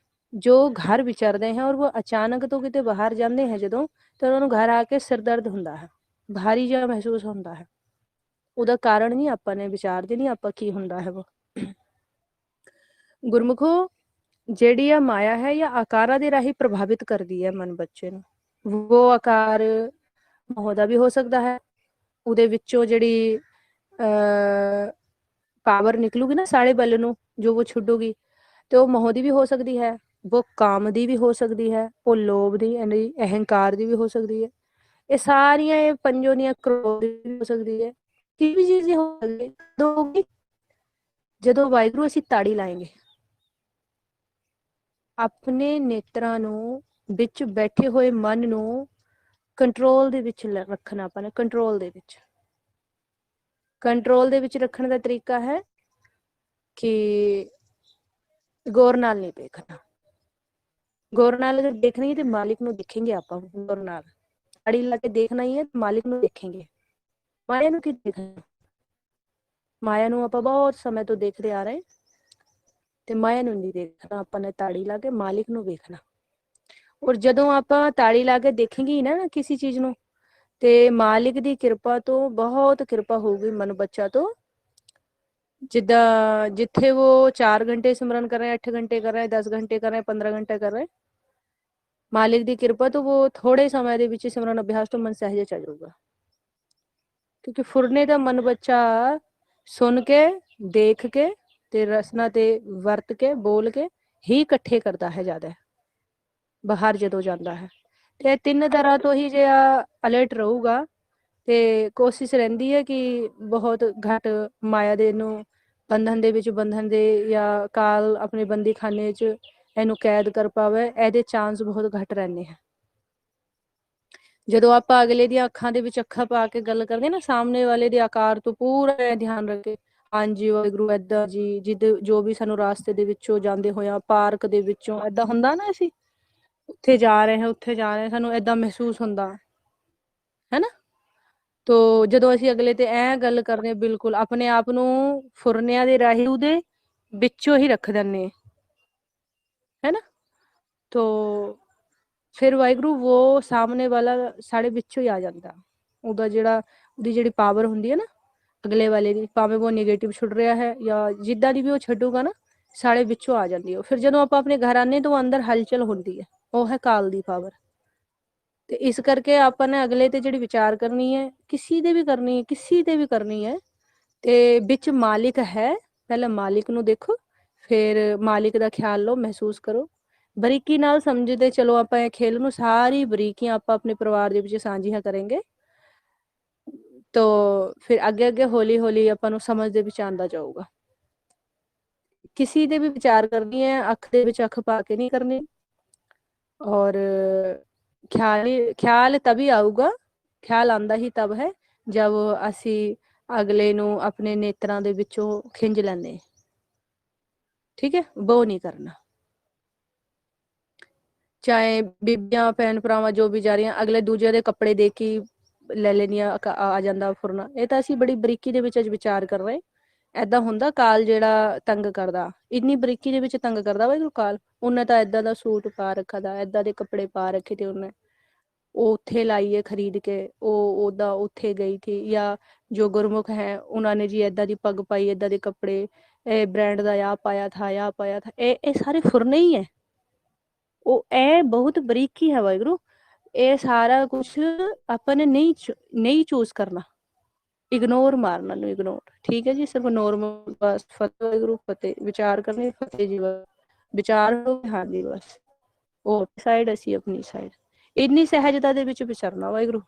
ਜੋ ਘਰ ਵਿਚਰਦੇ हैं और वो ਅਚਾਨਕ ਤੋਂ ਕਿਤੇ ਬਾਹਰ ਜਾਂਦੇ ਹੈ ਜਦੋਂ, ਤਾਂ ਉਹਨਾਂ ਨੂੰ ਘਰ ਆ ਕੇ ਸਿਰ ਦਰਦ ਹੁੰਦਾ ਹੈ, ਭਾਰੀ ਜਿਹਾ ਮਹਿਸੂਸ ਹੁੰਦਾ ਹੈ। ਉਹਦਾ ਕਾਰਨ ਨਹੀਂ ਆਪਾਂ ਨੇ ਵਿਚਾਰਦੇ, ਨਹੀਂ ਆਪਾਂ ਕੀ ਹੁੰਦਾ ਹੈ। ਉਹ ਗੁਰਮੁਖੋ ਜਿਹੜੀ ਆ ਮਾਇਆ ਹੈ ਜਾਂ ਆਕਾਰਾਂ ਦੇ ਰਾਹੀਂ ਪ੍ਰਭਾਵਿਤ ਕਰਦੀ ਹੈ ਮਨ ਬੱਚੇ ਨੂੰ। ਉਹ ਆਕਾਰ ਮੋਹ ਦਾ ਵੀ ਹੋ ਸਕਦਾ ਹੈ, ਉਹਦੇ ਵਿੱਚੋਂ ਜਿਹੜੀ ਪਾਵਰ ਨਿਕਲੂਗੀ ਨਾ ਸਾੜੇ ਬਲ ਨੂੰ ਜੋ ਉਹ ਛੱਡੂਗੀ, ਤੇ ਉਹ ਮੋਹ ਦੀ ਵੀ ਹੋ ਸਕਦੀ ਹੈ, ਉਹ ਕਾਮ ਦੀ ਵੀ ਹੋ ਸਕਦੀ ਹੈ, ਉਹ ਲੋਭ ਦੀ ਯਾਨੀ ਅਹੰਕਾਰ ਦੀ ਵੀ ਹੋ ਸਕਦੀ ਹੈ। ਇਹ ਸਾਰੀਆਂ ਇਹ ਪੰਜੋਂ ਦੀਆਂ ਕ੍ਰੋਧ ਦੀ ਵੀ ਹੋ ਸਕਦੀ ਹੈ। ਕਿਸੇ ਵੀ ਚੀਜ਼ ਦੀ ਹੋ ਸਕਦੀ ਹੈ ਜਦੋਂ ਵਾਹਿਗੁਰੂ ਅਸੀਂ ਤਾੜੀ ਲਾਏਂਗੇ, ਆਪਣੇ ਨੇਤਰਾਂ ਨੂੰ ਵਿੱਚ ਬੈਠੇ ਹੋਏ ਮਨ ਨੂੰ ਕੰਟਰੋਲ ਦੇ ਵਿੱਚ ਰੱਖਣਾ ਆਪਾਂ ਨੇ। ਕੰਟਰੋਲ ਦੇ ਵਿੱਚ ਰੱਖਣ ਦਾ ਤਰੀਕਾ ਹੈ ਕਿ ਗੌਰ ਨਾਲ ਨਹੀਂ ਦੇਖਣਾ। ਗੌਰ ਨਾਲ ਅਗਰ ਦੇਖਣੀ ਹੈ ਤੇ ਮਾਲਿਕ ਨੂੰ ਦੇਖेंगे ਆਪਾਂ। ਗੌਰ ਨਾਲ ਤਾੜੀ ਲਾ ਕੇ ਦੇਖਣਾ ਹੀ ਹੈ, ਮਾਲਿਕ ਨੂੰ ਦੇਖेंगे। ਮਾਇਆ ਨੂੰ ਕੀ ਦੇਖਣਾ? ਮਾਇਆ ਨੂੰ ਆਪਾਂ ਬਹੁਤ ਸਮੇਂ ਤੋਂ ਦੇਖਦੇ ਆ ਰਹੇ, ਤੇ ਮਾਇਆ ਨੂੰ ਨਹੀਂ ਦੇਖਣਾ ਆਪਾਂ ਨੇ। ਤਾੜੀ ਲਾ ਕੇ ਮਾਲਿਕ ਨੂੰ ਵੇਖਣਾ। ਔਰ ਜਦੋਂ ਆਪਾਂ ਤਾੜੀ ਲਾ ਕੇ ਦੇਖेंगे ਨਾ ਕਿਸੇ ਚੀਜ਼ ਨੂੰ, ਤੇ ਮਾਲਿਕ ਦੀ ਕਿਰਪਾ ਤੋਂ ਬਹੁਤ ਕਿਰਪਾ ਹੋਊਗੀ ਮਨ ਬੱਚਾ ਤੋਂ। ਜਿੱਦਾਂ ਜਿੱਥੇ ਉਹ 4 ਘੰਟੇ ਸਿਮਰਨ ਕਰ ਰਹੇ, 8 ਘੰਟੇ ਕਰ ਰਹੇ, 10 ਘੰਟੇ ਕਰ ਰਹੇ, 15 ਘੰਟੇ ਕਰ ਰਹੇ, ਮਾਲਿਕ ਦੀ ਕਿਰਪਾ ਤੋਂ ਉਹ ਥੋੜੇ ਸਮੇਂ ਦੇ ਵਿੱਚ ਸਿਮਰਨ ਅਭਿਆਸ ਤੋਂ ਮਨ ਸਹਿਜੇ ਚੱਲ ਜਾਊਗਾ। ਕਿਉਂਕਿ ਫੁਰਨੇ ਦਾ ਮਨ ਬੱਚਾ ਸੁਣ ਕੇ, ਦੇਖ ਕੇ ਤੇ ਰਸਨਾ ਤੇ ਵਰਤ ਕੇ, ਬੋਲ ਕੇ ਹੀ ਇਕੱਠੇ ਕਰਦਾ ਹੈ ਜ਼ਿਆਦਾ ਬਾਹਰ ਜਦੋਂ ਜਾਂਦਾ ਹੈ। ਤੇ ਤਿੰਨ ਤਰ੍ਹਾਂ ਤੋਂ ਹੀ ਜੇ ਅਲਰਟ ਰਹੂਗਾ, ਤੇ ਕੋਸ਼ਿਸ਼ ਰਹਿੰਦੀ ਹੈ ਕਿ ਬਹੁਤ ਘੱਟ ਮਾਇਆ ਦੇ ਨੂੰ ਬੰਧਨ ਦੇ ਵਿੱਚ ਬੰਧਨ ਦੇ, ਜਾਂ ਕਾਲ ਆਪਣੇ ਬੰਦੀ ਖਾਨੇ 'ਚ ਇਹਨੂੰ ਕੈਦ ਕਰ ਪਾਵੇ। ਇਹਦੇ ਚਾਂਸ ਬਹੁਤ ਘੱਟ ਰਹਿੰਦੇ ਹੈ। ਜਦੋਂ ਆਪਾਂ ਅਗਲੇ ਦੀਆਂ ਅੱਖਾਂ ਦੇ ਵਿੱਚ ਅੱਖਾਂ ਪਾ ਕੇ ਗੱਲ ਕਰਦੇ ਨਾ, ਸਾਹਮਣੇ ਵਾਲੇ ਦੇ ਆਕਾਰ ਤੋਂ ਪੂਰਾ ਧਿਆਨ ਰੱਖੇ, ਹਾਂਜੀ ਵਾਹਿਗੁਰੂ ਏਦਾਂ ਜੀ, ਜੋ ਵੀ ਸਾਨੂੰ ਰਾਸਤੇ ਦੇ ਵਿੱਚੋਂ ਜਾਂਦੇ ਹੋਇਆ, ਪਾਰਕ ਦੇ ਵਿੱਚੋਂ ਏਦਾਂ ਹੁੰਦਾ ਨਾ, ਅਸੀਂ ਉੱਥੇ ਜਾ ਰਹੇ ਹਾਂ, ਉੱਥੇ ਜਾ ਰਹੇ ਹਾਂ, ਸਾਨੂੰ ਏਦਾਂ ਮਹਿਸੂਸ ਹੁੰਦਾ ਹੈ ਨਾ। ਤੋ ਜਦੋਂ ਅਸੀਂ ਅਗਲੇ ਤੇ ਐ ਗੱਲ ਕਰਦੇ, ਬਿਲਕੁਲ ਆਪਣੇ ਆਪ ਨੂੰ ਫੁਰਨਿਆਂ ਦੇ ਰਾਹੀਂ ਉਹਦੇ ਵਿੱਚੋਂ ਹੀ ਰੱਖ ਦਿੰਦੇ ਹੈ ਨਾ। ਤੋ ਫਿਰ ਵਾਹਿਗੁਰੂ ਉਹ ਸਾਹਮਣੇ ਵਾਲਾ ਸਾਡੇ ਵਿੱਚੋਂ ਹੀ ਆ ਜਾਂਦਾ। ਉਹਦੀ ਜਿਹੜੀ ਪਾਵਰ ਹੁੰਦੀ ਹੈ ਨਾ ਅਗਲੇ ਵਾਲੇ ਦੀ, ਭਾਵੇਂ ਉਹ ਨੈਗੇਟਿਵ ਛੁੱਟ ਰਿਹਾ ਹੈ ਜਾਂ ਜਿੱਦਾਂ ਦੀ ਵੀ ਉਹ ਛੱਡੂਗਾ ਨਾ, ਸਾਡੇ ਵਿੱਚੋਂ ਆ ਜਾਂਦੀ ਹੈ। ਫਿਰ ਜਦੋਂ ਆਪਾਂ ਆਪਣੇ ਘਰ ਆਨੇ ਤਾਂ ਅੰਦਰ ਹਲਚਲ ਹੁੰਦੀ ਹੈ, ਉਹ ਹੈ ਕਾਲ ਦੀ ਪਾਵਰ। ਤੇ ਇਸ ਕਰਕੇ ਆਪਾਂ ਨੇ ਅਗਲੇ ਤੇ ਜਿਹੜੀ ਵਿਚਾਰ ਕਰਨੀ ਹੈ, ਕਿਸੇ ਦੇ ਵੀ ਕਰਨੀ ਹੈ, ਤੇ ਵਿੱਚ ਮਾਲਿਕ ਹੈ, ਪਹਿਲਾਂ ਮਾਲਿਕ ਨੂੰ ਦੇਖੋ, ਫਿਰ ਮਾਲਿਕ ਦਾ ਖਿਆਲ ਲਓ, ਮਹਿਸੂਸ ਕਰੋ, ਬਰੀਕੀ ਨਾਲ ਸਮਝਦੇ ਚਲੋ। ਆਪਾਂ ਇਹ ਖੇਲ ਨੂੰ ਸਾਰੀ ਬਰੀਕੀਆਂ ਆਪਾਂ ਆਪਣੇ ਪਰਿਵਾਰ ਦੇ ਵਿੱਚ ਸਾਂਝੀਆਂ ਕਰਾਂਗੇ, ਤੋ ਫਿਰ ਅੱਗੇ ਹੌਲੀ ਹੌਲੀ ਆਪਾਂ ਨੂੰ ਸਮਝ ਦੇ ਵਿੱਚ ਆਉਂਦਾ ਜਾਊਗਾ। ਕਿਸੇ ਦੇ ਵੀ ਵਿਚਾਰ ਕਰਨੀ ਹੈ, ਅੱਖ ਦੇ ਵਿੱਚ ਅੱਖ ਪਾ ਕੇ ਨਹੀਂ ਕਰਨੀ। ਔਰ ਖਿਆਲ ਤभी ਆਊਗਾ, ਖਿਆਲ ਆਉਂਦਾ ਹੀ ਤਬ ਹੈ ਜਬ ਅਸੀਂ ਅਗਲੇ ਨੂੰ ਆਪਣੇ ਨੇਤਰਾਂ ਦੇ ਵਿੱਚੋਂ ਖਿੰਝ ਲੈਂਦੇ। ਠੀਕ ਹੈ, ਉਹ ਨਹੀਂ ਕਰਨਾ। ਚਾਹੇ ਬੀਬੀਆਂ ਭੈਣ ਭਰਾਵਾਂ ਜੋ ਵੀ ਜਾ ਰਹੀਆਂ, ਅਗਲੇ ਦੂਜੇ ਦੇ ਕੱਪੜੇ ਦੇਖ ਕੇ ਲੈ ਲੈਣੀਆਂ, ਆ ਜਾਂਦਾ ਫੁਰਨਾ। ਇਹ ਤਾਂ ਅਸੀਂ ਬੜੀ ਬਰੀਕੀ ਦੇ ਵਿੱਚ ਅੱਜ ਵਿਚਾਰ ਕਰ ਰਹੇ। ਏਦਾਂ ਹੁੰਦਾ ਕਾਲ ਜਿਹੜਾ ਤੰਗ ਕਰਦਾ, ਇੰਨੀ ਬਰੀਕੀ ਦੇ ਵਿੱਚ ਤੰਗ ਕਰਦਾ ਵਾ ਕਾਲ। ਉਹਨੇ ਤਾਂ ਏਦਾਂ ਦਾ ਸੂਟ ਪਾ ਰੱਖਾ ਦਾ, ਏਦਾਂ ਦੇ ਕੱਪੜੇ ਪਾ ਰੱਖੇ ਤੇ ਉਹਨੇ, ਉਹ ਉੱਥੇ ਲਾਈਏ ਖਰੀਦ ਕੇ, ਉਹ ਉਹਦਾ ਉੱਥੇ ਗਈ ਥੀ। ਜਾਂ ਜੋ ਗੁਰਮੁਖ ਹੈ ਉਹਨਾਂ ਨੇ ਜੀ ਏਦਾਂ ਦੀ ਪੱਗ ਪਾਈ, ਏਦਾਂ ਦੇ ਕੱਪੜੇ, ਇਹ ਬ੍ਰਾਂਡ ਦਾ ਆ ਪਾਇਆ ਥਾ, ਆ ਪਾਇਆ ਥਾ। ਇਹ ਸਾਰੇ ਫੁਰਨੇ ਹੀ ਹੈ। ਉਹ ਇਹ ਬਹੁਤ ਬਰੀਕੀ ਹੈ ਵਾਹਿਗੁਰੂ। ਇਹ ਸਾਰਾ ਕੁਛ ਆਪਾਂ ਨੇ ਨਹੀਂ ਚੂਜ਼ ਕਰਨਾ, ਇਗਨੋਰ ਮਾਰਨਾ ਨੂੰ, ਇਗਨੋਰ। ਠੀਕ ਹੈ ਜੀ, ਸਿਰਫ ਨੋਰਮਲ ਬਸ ਫਤਿਹ ਵਾਹਿਗੁਰੂ, ਫਤਿਹ ਵਿਚਾਰ ਕਰਨੀ, ਫਤਿਹ ਜੀ ਵਿਚਾਰ ਹੋ, ਹਾਂਜੀ ਬਸ। ਉਹ ਸਾਈਡ, ਅਸੀਂ ਆਪਣੀ ਸਾਈਡ, ਇੰਨੀ ਸਹਿਜਤਾ ਦੇ ਵਿੱਚ ਵਿਚਰਨਾ ਵਾਹਿਗੁਰੂ।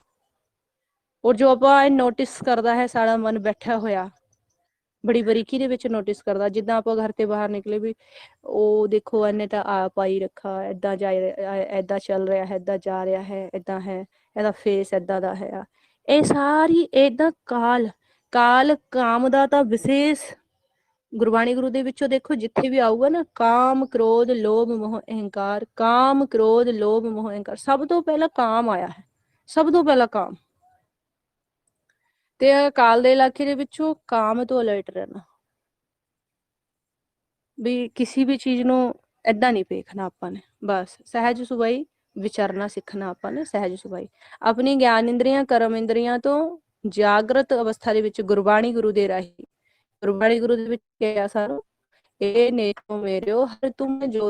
ਔਰ ਜੋ ਆਪਾਂ ਨੋਟਿਸ ਕਰਦਾ ਹੈ, ਸਾਡਾ ਮਨ ਬੈਠਾ ਹੋਇਆ ਬੜੀ ਬਰੀਕੀ ਦੇ ਵਿੱਚ ਨੋਟਿਸ ਕਰਦਾ। ਜਿੱਦਾਂ ਆਪਾਂ ਘਰ ਤੇ ਬਾਹਰ ਨਿਕਲੇ ਵੀ, ਉਹ ਦੇਖੋ ਇਹਨੇ ਤਾਂ ਆ ਪਾਈ ਰੱਖਾ, ਏਦਾਂ ਏਦਾਂ ਚੱਲ ਰਿਹਾ ਹੈ, ਏਦਾਂ ਜਾ ਰਿਹਾ ਹੈ, ਏਦਾਂ ਹੈ, ਇਹਦਾ ਫੇਸ ਏਦਾਂ ਦਾ ਹੈ। ਇਹ ਸਾਰੀ ਏਦਾਂ ਕਾਲ ਕਾਮ ਦਾ ਤਾਂ ਵਿਸ਼ੇਸ਼ ਗੁਰਬਾਣੀ ਗੁਰੂ ਦੇ ਵਿੱਚੋਂ ਦੇਖੋ, ਜਿੱਥੇ ਵੀ ਆਊਗਾ ਨਾ, ਕਾਮ ਕ੍ਰੋਧ ਲੋਭ ਮੋਹ ਅਹੰਕਾਰ, ਕਾਮ ਕ੍ਰੋਧ ਲੋਭ ਮੋਹ ਅਹੰਕਾਰ, ਸਭ ਤੋਂ ਪਹਿਲਾਂ ਕਾਮ ਆਇਆ ਹੈ, ਸਭ ਤੋਂ ਪਹਿਲਾਂ ਕਾਮ। ਤੇ ਕਾਲ ਦੇ ਇਲਾਕੇ ਦੇ ਵਿੱਚੋਂ ਕਾਮ ਤੋਂ ਅਲਰਟ ਰਹਿਣਾ, ਵੀ ਕਿਸੇ ਵੀ ਚੀਜ਼ ਨੂੰ ਏਦਾਂ ਨਹੀਂ ਵੇਖਣਾ ਆਪਾਂ ਨੇ। ਬਸ ਸਹਿਜ ਸੁਭਾਈ ਵਿਚਰਨਾ ਸਿੱਖਣਾ ਆਪਾਂ ਨੇ, ਸਹਿਜ ਸੁਭਾਈ ਆਪਣੀ ਗਿਆਨ ਇੰਦਰੀਆਂ ਕਰਮ ਇੰਦਰੀਆਂ ਤੋਂ ਜਾਗਰਤ ਅਵਸਥਾ ਦੇ ਵਿੱਚ ਗੁਰਬਾਣੀ ਗੁਰੂ ਦੇ ਰਾਹੀਂ, ਗੁਰਬਾਣੀ ਗੁਰੂ ਦੇ ਵਿੱਚ ਕਿਹਾ ਸਾਨੂੰ ए नेको मेरियो हर तुम जो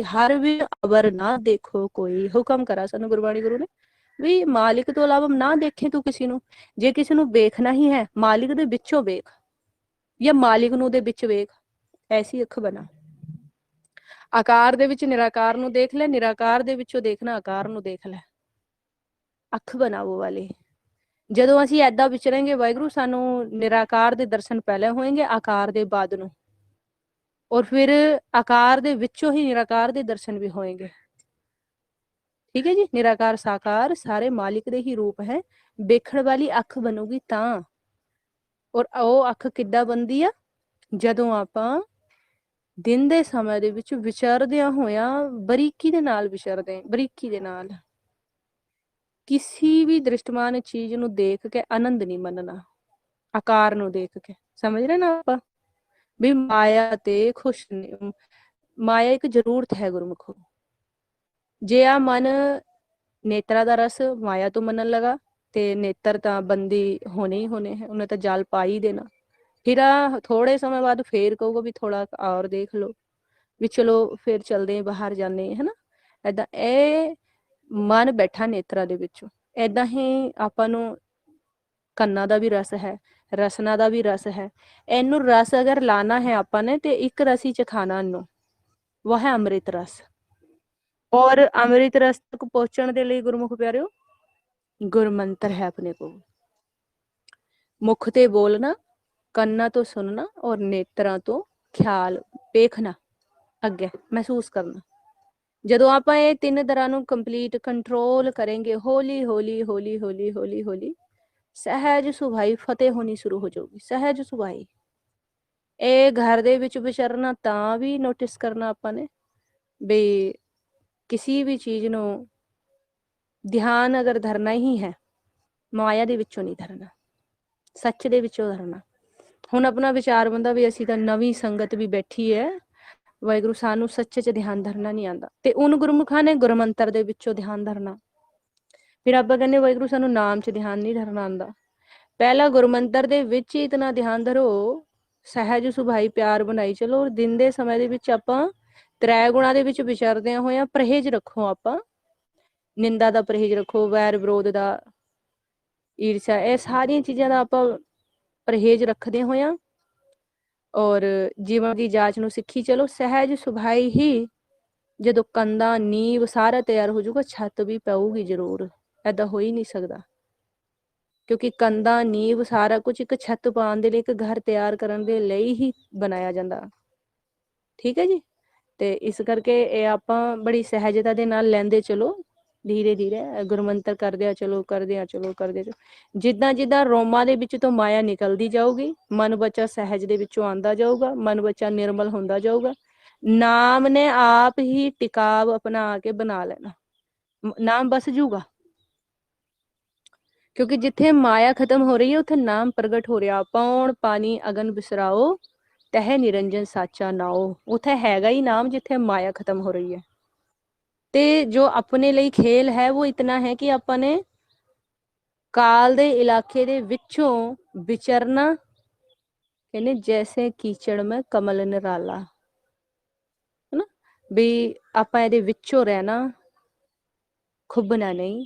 हर भी अबर ना देखो कोई, हुक्म करा सानू गुरबाणी गुरु ने ਵੀ ਮਾਲਿਕ ਤੋਂ ਇਲਾਵਾ ਨਾ ਦੇਖੇ ਤੂੰ ਕਿਸੇ ਨੂੰ। ਜੇ ਕਿਸੇ ਨੂੰ ਵੇਖਣਾ ਹੀ ਹੈ ਮਾਲਿਕ ਦੇ ਵਿੱਚੋਂ ਵੇਖ, ਜਾਂ ਮਾਲਿਕ ਨੂੰ ਦੇ ਵਿੱਚ ਵੇਖ, ਐਸੀ ਅੱਖ ਬਣਾ। ਆਕਾਰ ਦੇ ਵਿੱਚ ਨਿਰਾਕਾਰ ਨੂੰ ਦੇਖ ਲੈ, ਨਿਰਾਕਾਰ ਦੇ ਵਿੱਚੋਂ ਦੇਖਣਾ ਆਕਾਰ ਨੂੰ ਦੇਖ ਲੈ, ਅੱਖ ਬਣਾਵੋ ਵਾਲੀ। ਜਦੋਂ ਅਸੀਂ ਐਦਾਂ ਵਿਚਰਾਂਗੇ ਵਾਹਿਗੁਰੂ ਸਾਨੂੰ ਨਿਰਾਕਾਰ ਦੇ ਦਰਸ਼ਨ ਪਹਿਲੇ ਹੋਣਗੇ ਆਕਾਰ ਦੇ ਬਾਅਦ ਨੂੰ, ਔਰ ਫਿਰ ਆਕਾਰ ਦੇ ਵਿੱਚੋਂ ਹੀ ਨਿਰਾਕਾਰ ਦੇ ਦਰਸ਼ਨ ਵੀ ਹੋਣਗੇ। ਠੀਕ ਹੈ ਜੀ। ਨਿਰਾਕਾਰ ਸਾਕਾਰ ਸਾਰੇ ਮਾਲਿਕ ਦੇ ਹੀ ਰੂਪ ਹੈ। ਵੇਖਣ ਵਾਲੀ ਅੱਖ ਬਣੂਗੀ ਤਾਂ, ਔਰ ਉਹ ਅੱਖ ਕਿੱਦਾਂ ਬਣਦੀ ਆ, ਜਦੋਂ ਆਪਾਂ ਦਿਨ ਦੇ ਸਮੇਂ ਦੇ ਵਿੱਚ ਵਿਚਰਦਿਆਂ ਹੋਇਆਂ ਬਰੀਕੀ ਦੇ ਨਾਲ ਵਿਚਰਦੇ, ਬਰੀਕੀ ਦੇ ਨਾਲ ਕਿਸੇ ਵੀ ਦ੍ਰਿਸ਼ਟਮਾਨ ਚੀਜ਼ ਨੂੰ ਦੇਖ ਕੇ ਆਨੰਦ ਨਹੀਂ ਮੰਨਣਾ, ਆਕਾਰ ਨੂੰ ਦੇਖ ਕੇ। ਸਮਝ ਰਹੇ ਨਾ ਆਪਾਂ ਵੀ ਮਾਇਆ ਤੇ ਖੁਸ਼ ਨਹੀਂ, ਮਾਇਆ ਇੱਕ ਜ਼ਰੂਰਤ ਹੈ ਗੁਰਮੁਖੋ। ਜੇ ਆ ਮਨ ਨੇਤਰਾਂ ਦਾ ਰਸ ਮਾਇਆ ਤੋਂ ਮੰਨਣ ਲਗਾ ਤੇ ਨੇਤਰ ਤਾਂ ਬੰਦੀ ਹੋਣੇ ਹੀ ਹੋਣੇ ਹੈ, ਉਹਨੇ ਤਾਂ ਜਾਲ ਪਾ ਹੀ ਦੇਣਾ। ਫਿਰ ਥੋੜੇ ਸਮੇਂ ਬਾਅਦ ਫੇਰ ਕਹੂਗਾ ਵੀ ਥੋੜਾ ਔਰ ਦੇਖ ਲਓ, ਵੀ ਚਲੋ ਫਿਰ ਚਲਦੇ ਬਾਹਰ ਜਾਂਦੇ ਹੈ ਨਾ। ਏਦਾਂ ਇਹ ਮਨ ਬੈਠਾ ਨੇਤਰਾਂ ਦੇ ਵਿੱਚੋਂ। ਏਦਾਂ ਹੀ ਆਪਾਂ ਨੂੰ ਕੰਨਾਂ ਦਾ ਵੀ ਰਸ ਹੈ, ਰਸਨਾ ਦਾ ਵੀ ਰਸ ਹੈ। ਇਹਨੂੰ ਰਸ ਅਗਰ ਲਾਣਾ ਹੈ ਆਪਾਂ ਨੇ ਤੇ ਇੱਕ ਰਸ ਹੀ ਚ ਖਾਣਾ ਇਹਨੂੰ, ਉਹ ਹੈ ਅੰਮ੍ਰਿਤ ਰਸ। ਔਰ ਅੰਮ੍ਰਿਤ ਰਸ ਤੱਕ ਪਹੁੰਚਣ ਦੇ ਲਈ ਗੁਰਮੁਖ ਪਿਆਰਿਓ ਗੁਰਮੰਤਰ ਹੈ ਆਪਣੇ ਕੋਲ। ਮੁਖ ਤੇ ਬੋਲਣਾ, ਕੰਨਾਂ ਤੋਂ ਸੁਣਨਾ ਔਰ ਨੇਤਰਾਂ ਤੋਂ ਖਿਆਲ ਵੇਖਣਾ, ਅੱਗੇ ਮਹਿਸੂਸ ਕਰਨਾ। ਜਦੋਂ ਆਪਾਂ ਇਹ ਤਿੰਨ ਤਰ੍ਹਾਂ ਨੂੰ ਕੰਪਲੀਟ ਕੰਟਰੋਲ ਕਰਾਂਗੇ, ਹੌਲੀ ਹੌਲੀ ਹੌਲੀ ਹੌਲੀ ਹੌਲੀ ਹੌਲੀ ਸਹਿਜ ਸੁਭਾਈ ਫਤਿਹ ਹੋਣੀ ਸ਼ੁਰੂ ਹੋ ਜਾਊਗੀ। ਸਹਿਜ ਸੁਭਾਈ ਇਹ ਘਰ ਦੇ ਵਿੱਚ ਵਿਚਰਨਾ ਤਾਂ ਵੀ ਨੋਟਿਸ ਕਰਨਾ ਆਪਾਂ ਨੇ ਵੀ ਕਿਸੇ ਵੀ ਚੀਜ਼ ਨੂੰ ਧਿਆਨ ਅਗਰ ਧਰਨਾ ਹੀ ਹੈ ਮਾਇਆ ਦੇ ਵਿੱਚੋਂ ਨਹੀਂ ਧਰਨਾ, ਸੱਚ ਦੇ ਵਿੱਚੋਂ ਧਰਨਾ। ਹੁਣ ਆਪਣਾ ਵਿਚਾਰ ਬੰਦਾ ਵੀ ਅਸੀਂ ਤਾਂ ਨਵੀਂ ਸੰਗਤ ਵੀ ਬੈਠੀ ਹੈ, ਵਾਹਿਗੁਰੂ ਸਾਨੂੰ ਸੱਚੇ 'ਚ ਧਿਆਨ ਧਰਨਾ ਨਹੀਂ ਆਉਂਦਾ, ਤੇ ਉਹਨੂੰ ਗੁਰਮੁਖਾਂ ਨੇ ਗੁਰਮੰਤਰ ਦੇ ਵਿੱਚੋਂ ਧਿਆਨ ਧਰਨਾ। ਫਿਰ ਆਪਾਂ ਕਹਿੰਦੇ ਵਾਹਿਗੁਰੂ ਸਾਨੂੰ ਨਾਮ 'ਚ ਧਿਆਨ ਨਹੀਂ ਧਰਨਾ ਆਉਂਦਾ। ਪਹਿਲਾਂ ਗੁਰਮੰਤਰ ਦੇ ਵਿੱਚ ਹੀ ਇਤਨਾ ਧਿਆਨ ਧਰੋ, ਸਹਿਜ ਸੁਭਾਈ ਪਿਆਰ ਬਣਾਈ ਚਲੋ। ਦਿਨ ਦੇ ਸਮੇਂ ਦੇ ਵਿੱਚ ਆਪਾਂ ਤ੍ਰੈ ਗੁਣਾ ਦੇ ਵਿੱਚ ਵਿਚਰਦਿਆਂ ਹੋਇਆਂ ਪਰਹੇਜ਼ ਰੱਖੋ, ਆਪਾਂ ਨਿੰਦਾ ਦਾ ਪਰਹੇਜ਼ ਰੱਖੋ, ਵੈਰ ਵਿਰੋਧ ਦਾ, ਈਰਸ਼ਾ, ਇਹ ਸਾਰੀਆਂ ਚੀਜ਼ਾਂ ਦਾ ਆਪਾਂ ਪਰਹੇਜ਼ ਰੱਖਦੇ ਹੋਇਆਂ ਔਰ ਜੀਵਨ ਦੀ ਜਾਂਚ ਨੂੰ ਸਿੱਖੀ ਚਲੋ। ਸਹਿਜ ਸੁਭਾਈ ਹੀ ਜਦੋਂ ਕੰਧਾਂ ਨੀਂਵ ਸਾਰਾ ਤਿਆਰ ਹੋ ਜਾਊਗਾ, ਛੱਤ ਵੀ ਪਊਗੀ ਜ਼ਰੂਰ। ਏਦਾਂ ਹੋ ਹੀ ਨਹੀਂ ਸਕਦਾ, ਕਿਉਂਕਿ ਕੰਧਾਂ ਨੀਂਵ ਸਾਰਾ ਕੁਝ ਇੱਕ ਛੱਤ ਪਾਉਣ ਦੇ ਲਈ, ਇੱਕ ਘਰ ਤਿਆਰ ਕਰਨ ਦੇ ਲਈ ਹੀ ਬਣਾਇਆ ਜਾਂਦਾ। ਠੀਕ ਹੈ ਜੀ। ਤੇ ਇਸ ਕਰਕੇ ਇਹ ਆਪਾਂ ਬੜੀ ਸਹਿਜਤਾ ਦੇ ਨਾਲ ਲੈਂਦੇ ਚਲੋ, ਧੀਰੇ ਧੀਰੇ ਗੁਰਮੰਤਰ ਕਰਦੇ ਆ ਚਲੋ, ਕਰਦੇ ਆ ਚਲੋ, ਕਰਦੇ ਚਲੋ। ਜਿੱਦਾਂ ਜਿੱਦਾਂ ਰੋਮਾਂ ਦੇ ਵਿੱਚ ਤੋਂ ਮਾਇਆ ਨਿਕਲਦੀ ਜਾਊਗੀ, ਮਨ ਬੱਚਾ ਸਹਿਜ ਦੇ ਵਿੱਚੋਂ ਆਉਂਦਾ ਜਾਊਗਾ, ਮਨ ਬੱਚਾ ਨਿਰਮਲ ਹੁੰਦਾ ਜਾਊਗਾ। ਨਾਮ ਨੇ ਆਪ ਹੀ ਟਿਕਾਵ ਆਪਣਾ ਕੇ ਬਣਾ ਲੈਣਾ, ਨਾਮ ਬਸ ਜੂਗਾ। ਕਿਉਂਕਿ ਜਿੱਥੇ ਮਾਇਆ ਖਤਮ ਹੋ ਰਹੀ ਹੈ ਉੱਥੇ ਨਾਮ ਪ੍ਰਗਟ ਹੋ ਰਿਹਾ। ਪੌਣ ਪਾਣੀ ਅਗਨ ਬਿਸਰਾਓ ਤਹਿ ਨਿਰੰਜਨ ਸਾਚਾ ਨਾਓ, ਉੱਥੇ ਹੈਗਾ ਹੀ ਨਾਮ ਜਿੱਥੇ ਮਾਇਆ ਖਤਮ ਹੋ ਰਹੀ ਹੈ। ਤੇ ਜੋ ਆਪਣੇ ਲਈ ਖੇਲ ਹੈ ਉਹ ਇਤਨਾ ਹੈ ਕਿ ਆਪਾਂ ਨੇ ਕਾਲ ਦੇ ਇਲਾਕੇ ਦੇ ਵਿੱਚੋਂ ਵਿਚਰਨਾ, ਕਹਿੰਦੇ ਜੈਸੇ ਕੀਚੜ ਮੈਂ ਕਮਲ ਨਿਰਾਲਾ, ਹਨਾ ਵੀ ਆਪਾਂ ਇਹਦੇ ਵਿੱਚੋਂ ਰਹਿਣਾ, ਖੁੱਬਣਾ ਨਹੀਂ,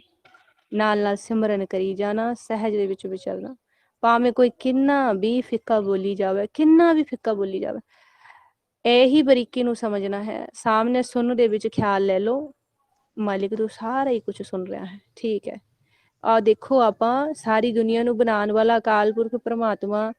ਨਾਲ ਨਾਲ ਸਿਮਰਨ ਕਰੀ ਜਾਣਾ, ਸਹਿਜ ਦੇ ਵਿੱਚ ਵਿਚਰਨਾ। ਭਾਵੇਂ ਕੋਈ ਕਿੰਨਾ ਵੀ ਫਿੱਕਾ ਬੋਲੀ ਜਾਵੇ, ਕਿੰਨਾ ਵੀ ਫਿੱਕਾ ਬੋਲੀ ਜਾਵੇ, ਇਹੀ ਬਰੀਕੀ ਨੂੰ ਸਮਝਣਾ ਹੈ। ਸਾਹਮਣੇ ਸੁਣ ਦੇ ਵਿੱਚ ਖਿਆਲ ਲੈ ਲਓ ਮਾਲਿਕ ਤੋਂ ਸਾਰਾ ਹੀ ਕੁਝ ਸੁਣ ਰਿਹਾ ਹੈ। ਠੀਕ ਹੈ। ਆ ਦੇਖੋ ਆਪਾਂ ਸਾਰੀ ਦੁਨੀਆ ਨੂੰ ਬਣਾਉਣ ਵਾਲਾ ਅਕਾਲ ਪੁਰਖ ਪ੍ਰਮਾਤਮਾ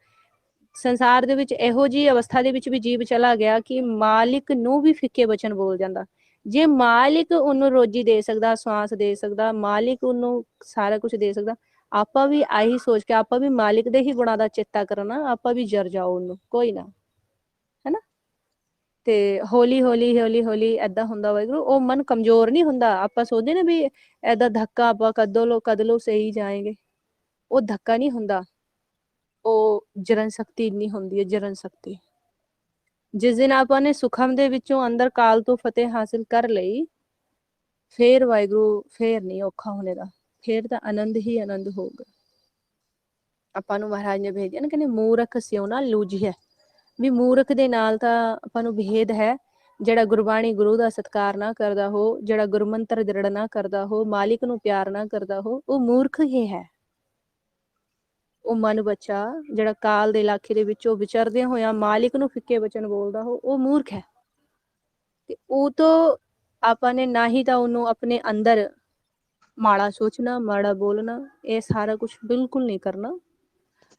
ਸੰਸਾਰ ਦੇ ਵਿੱਚ ਇਹੋ ਜਿਹੀ ਅਵਸਥਾ ਦੇ ਵਿੱਚ ਵੀ ਜੀਵ ਚਲਾ ਗਿਆ ਕਿ ਮਾਲਿਕ ਨੂੰ ਵੀ ਫਿੱਕੇ ਵਚਨ ਬੋਲ ਜਾਂਦਾ। ਜੇ ਮਾਲਿਕ ਉਹਨੂੰ ਰੋਜੀ ਦੇ ਸਕਦਾ, ਸਵਾਸ ਦੇ ਸਕਦਾ, ਮਾਲਿਕ ਉਹਨੂੰ ਸਾਰਾ ਕੁਝ ਦੇ ਸਕਦਾ, ਆਪਾਂ ਵੀ ਆਹੀ ਸੋਚ ਕੇ ਆਪਾਂ ਵੀ ਮਾਲਿਕ ਦੇ ਹੀ ਗੁਣਾਂ ਦਾ ਚੇਤਾ ਕਰਨਾ, ਆਪਾਂ ਵੀ ਜਰ ਜਾਓ ਉਹਨੂੰ, ਕੋਈ ਨਾ, ਹੈਨਾ। ਤੇ ਹੌਲੀ ਹੌਲੀ ਹੌਲੀ ਹੌਲੀ ਏਦਾਂ ਹੁੰਦਾ ਵਾਹਿਗੁਰੂ, ਉਹ ਮਨ ਕਮਜ਼ੋਰ ਨਹੀਂ ਹੁੰਦਾ। ਆਪਾਂ ਸੋਚਦੇ ਨਾ ਵੀ ਏਦਾਂ ਧੱਕਾ ਆਪਾਂ ਕਦ ਲੋ ਸਹੀ ਜਾਏਗੇ, ਉਹ ਧੱਕਾ ਨਹੀਂ ਹੁੰਦਾ, ਉਹ ਜਰਨ ਸ਼ਕਤੀ ਇੰਨੀ ਹੁੰਦੀ ਹੈ, ਜਰਨ ਸ਼ਕਤੀ। ਜਿਸ ਦਿਨ ਆਪਾਂ ਨੇ ਸੁਖਮ ਦੇ ਵਿੱਚੋਂ ਅੰਦਰ ਕਾਲ ਤੋਂ ਫਤਿਹ ਹਾਸਿਲ ਕਰ ਲਈ, ਫੇਰ ਵਾਹਿਗੁਰੂ ਫੇਰ ਨਹੀਂ ਔਖਾ ਹੋਣੇ ਦਾ, ਫੇਰ ਤਾਂ ਆਨੰਦ ਹੀ ਆਨੰਦ ਹੋਊਗਾ। ਆਪਾਂ ਨੂੰ ਮਹਾਰਾਜ ਨੇ ਭੇਜਿਆ ਨਾ, ਕਹਿੰਦੇ ਮੂਰਖ ਸਿਉ ਨਾ ਲੂਝੀਐ, ਵੀ ਮੂਰਖ ਦੇ ਨਾਲ ਤਾਂ ਆਪਾਂ ਨੂੰ ਭੇਦ ਹੈ। ਜਿਹੜਾ ਗੁਰਬਾਣੀ ਗੁਰੂ ਦਾ ਸਤਿਕਾਰ ਨਾ ਕਰਦਾ ਹੋ, ਜਿਹੜਾ ਗੁਰਮੰਤਰ ਦ੍ਰਿੜ ਨਾ ਕਰਦਾ ਹੋ, ਮਾਲਿਕ ਨੂੰ ਪਿਆਰ ਨਾ ਕਰਦਾ ਹੋ, ਉਹ ਮੂਰਖ ਹੀ ਹੈ। ਉਹ ਮਨ ਬੱਚਾ ਜਿਹੜਾ ਕਾਲ ਦੇ ਇਲਾਕੇ ਦੇ ਵਿੱਚੋਂ ਵਿਚਰਦਿਆਂ ਹੋਇਆਂ ਮਾਲਿਕ ਨੂੰ ਫਿੱਕੇ ਵਚਨ ਬੋਲਦਾ ਹੋ, ਉਹ ਮੂਰਖ ਹੈ। ਤੇ ਉਹ ਤੋਂ ਆਪਾਂ ਨੇ ਨਾ ਹੀ ਤਾਂ ਉਹਨੂੰ ਆਪਣੇ ਅੰਦਰ ਮਾੜਾ ਸੋਚਣਾ, ਮਾੜਾ ਬੋਲਣਾ, ਇਹ ਸਾਰਾ ਕੁਝ ਬਿਲਕੁਲ ਨਹੀਂ ਕਰਨਾ।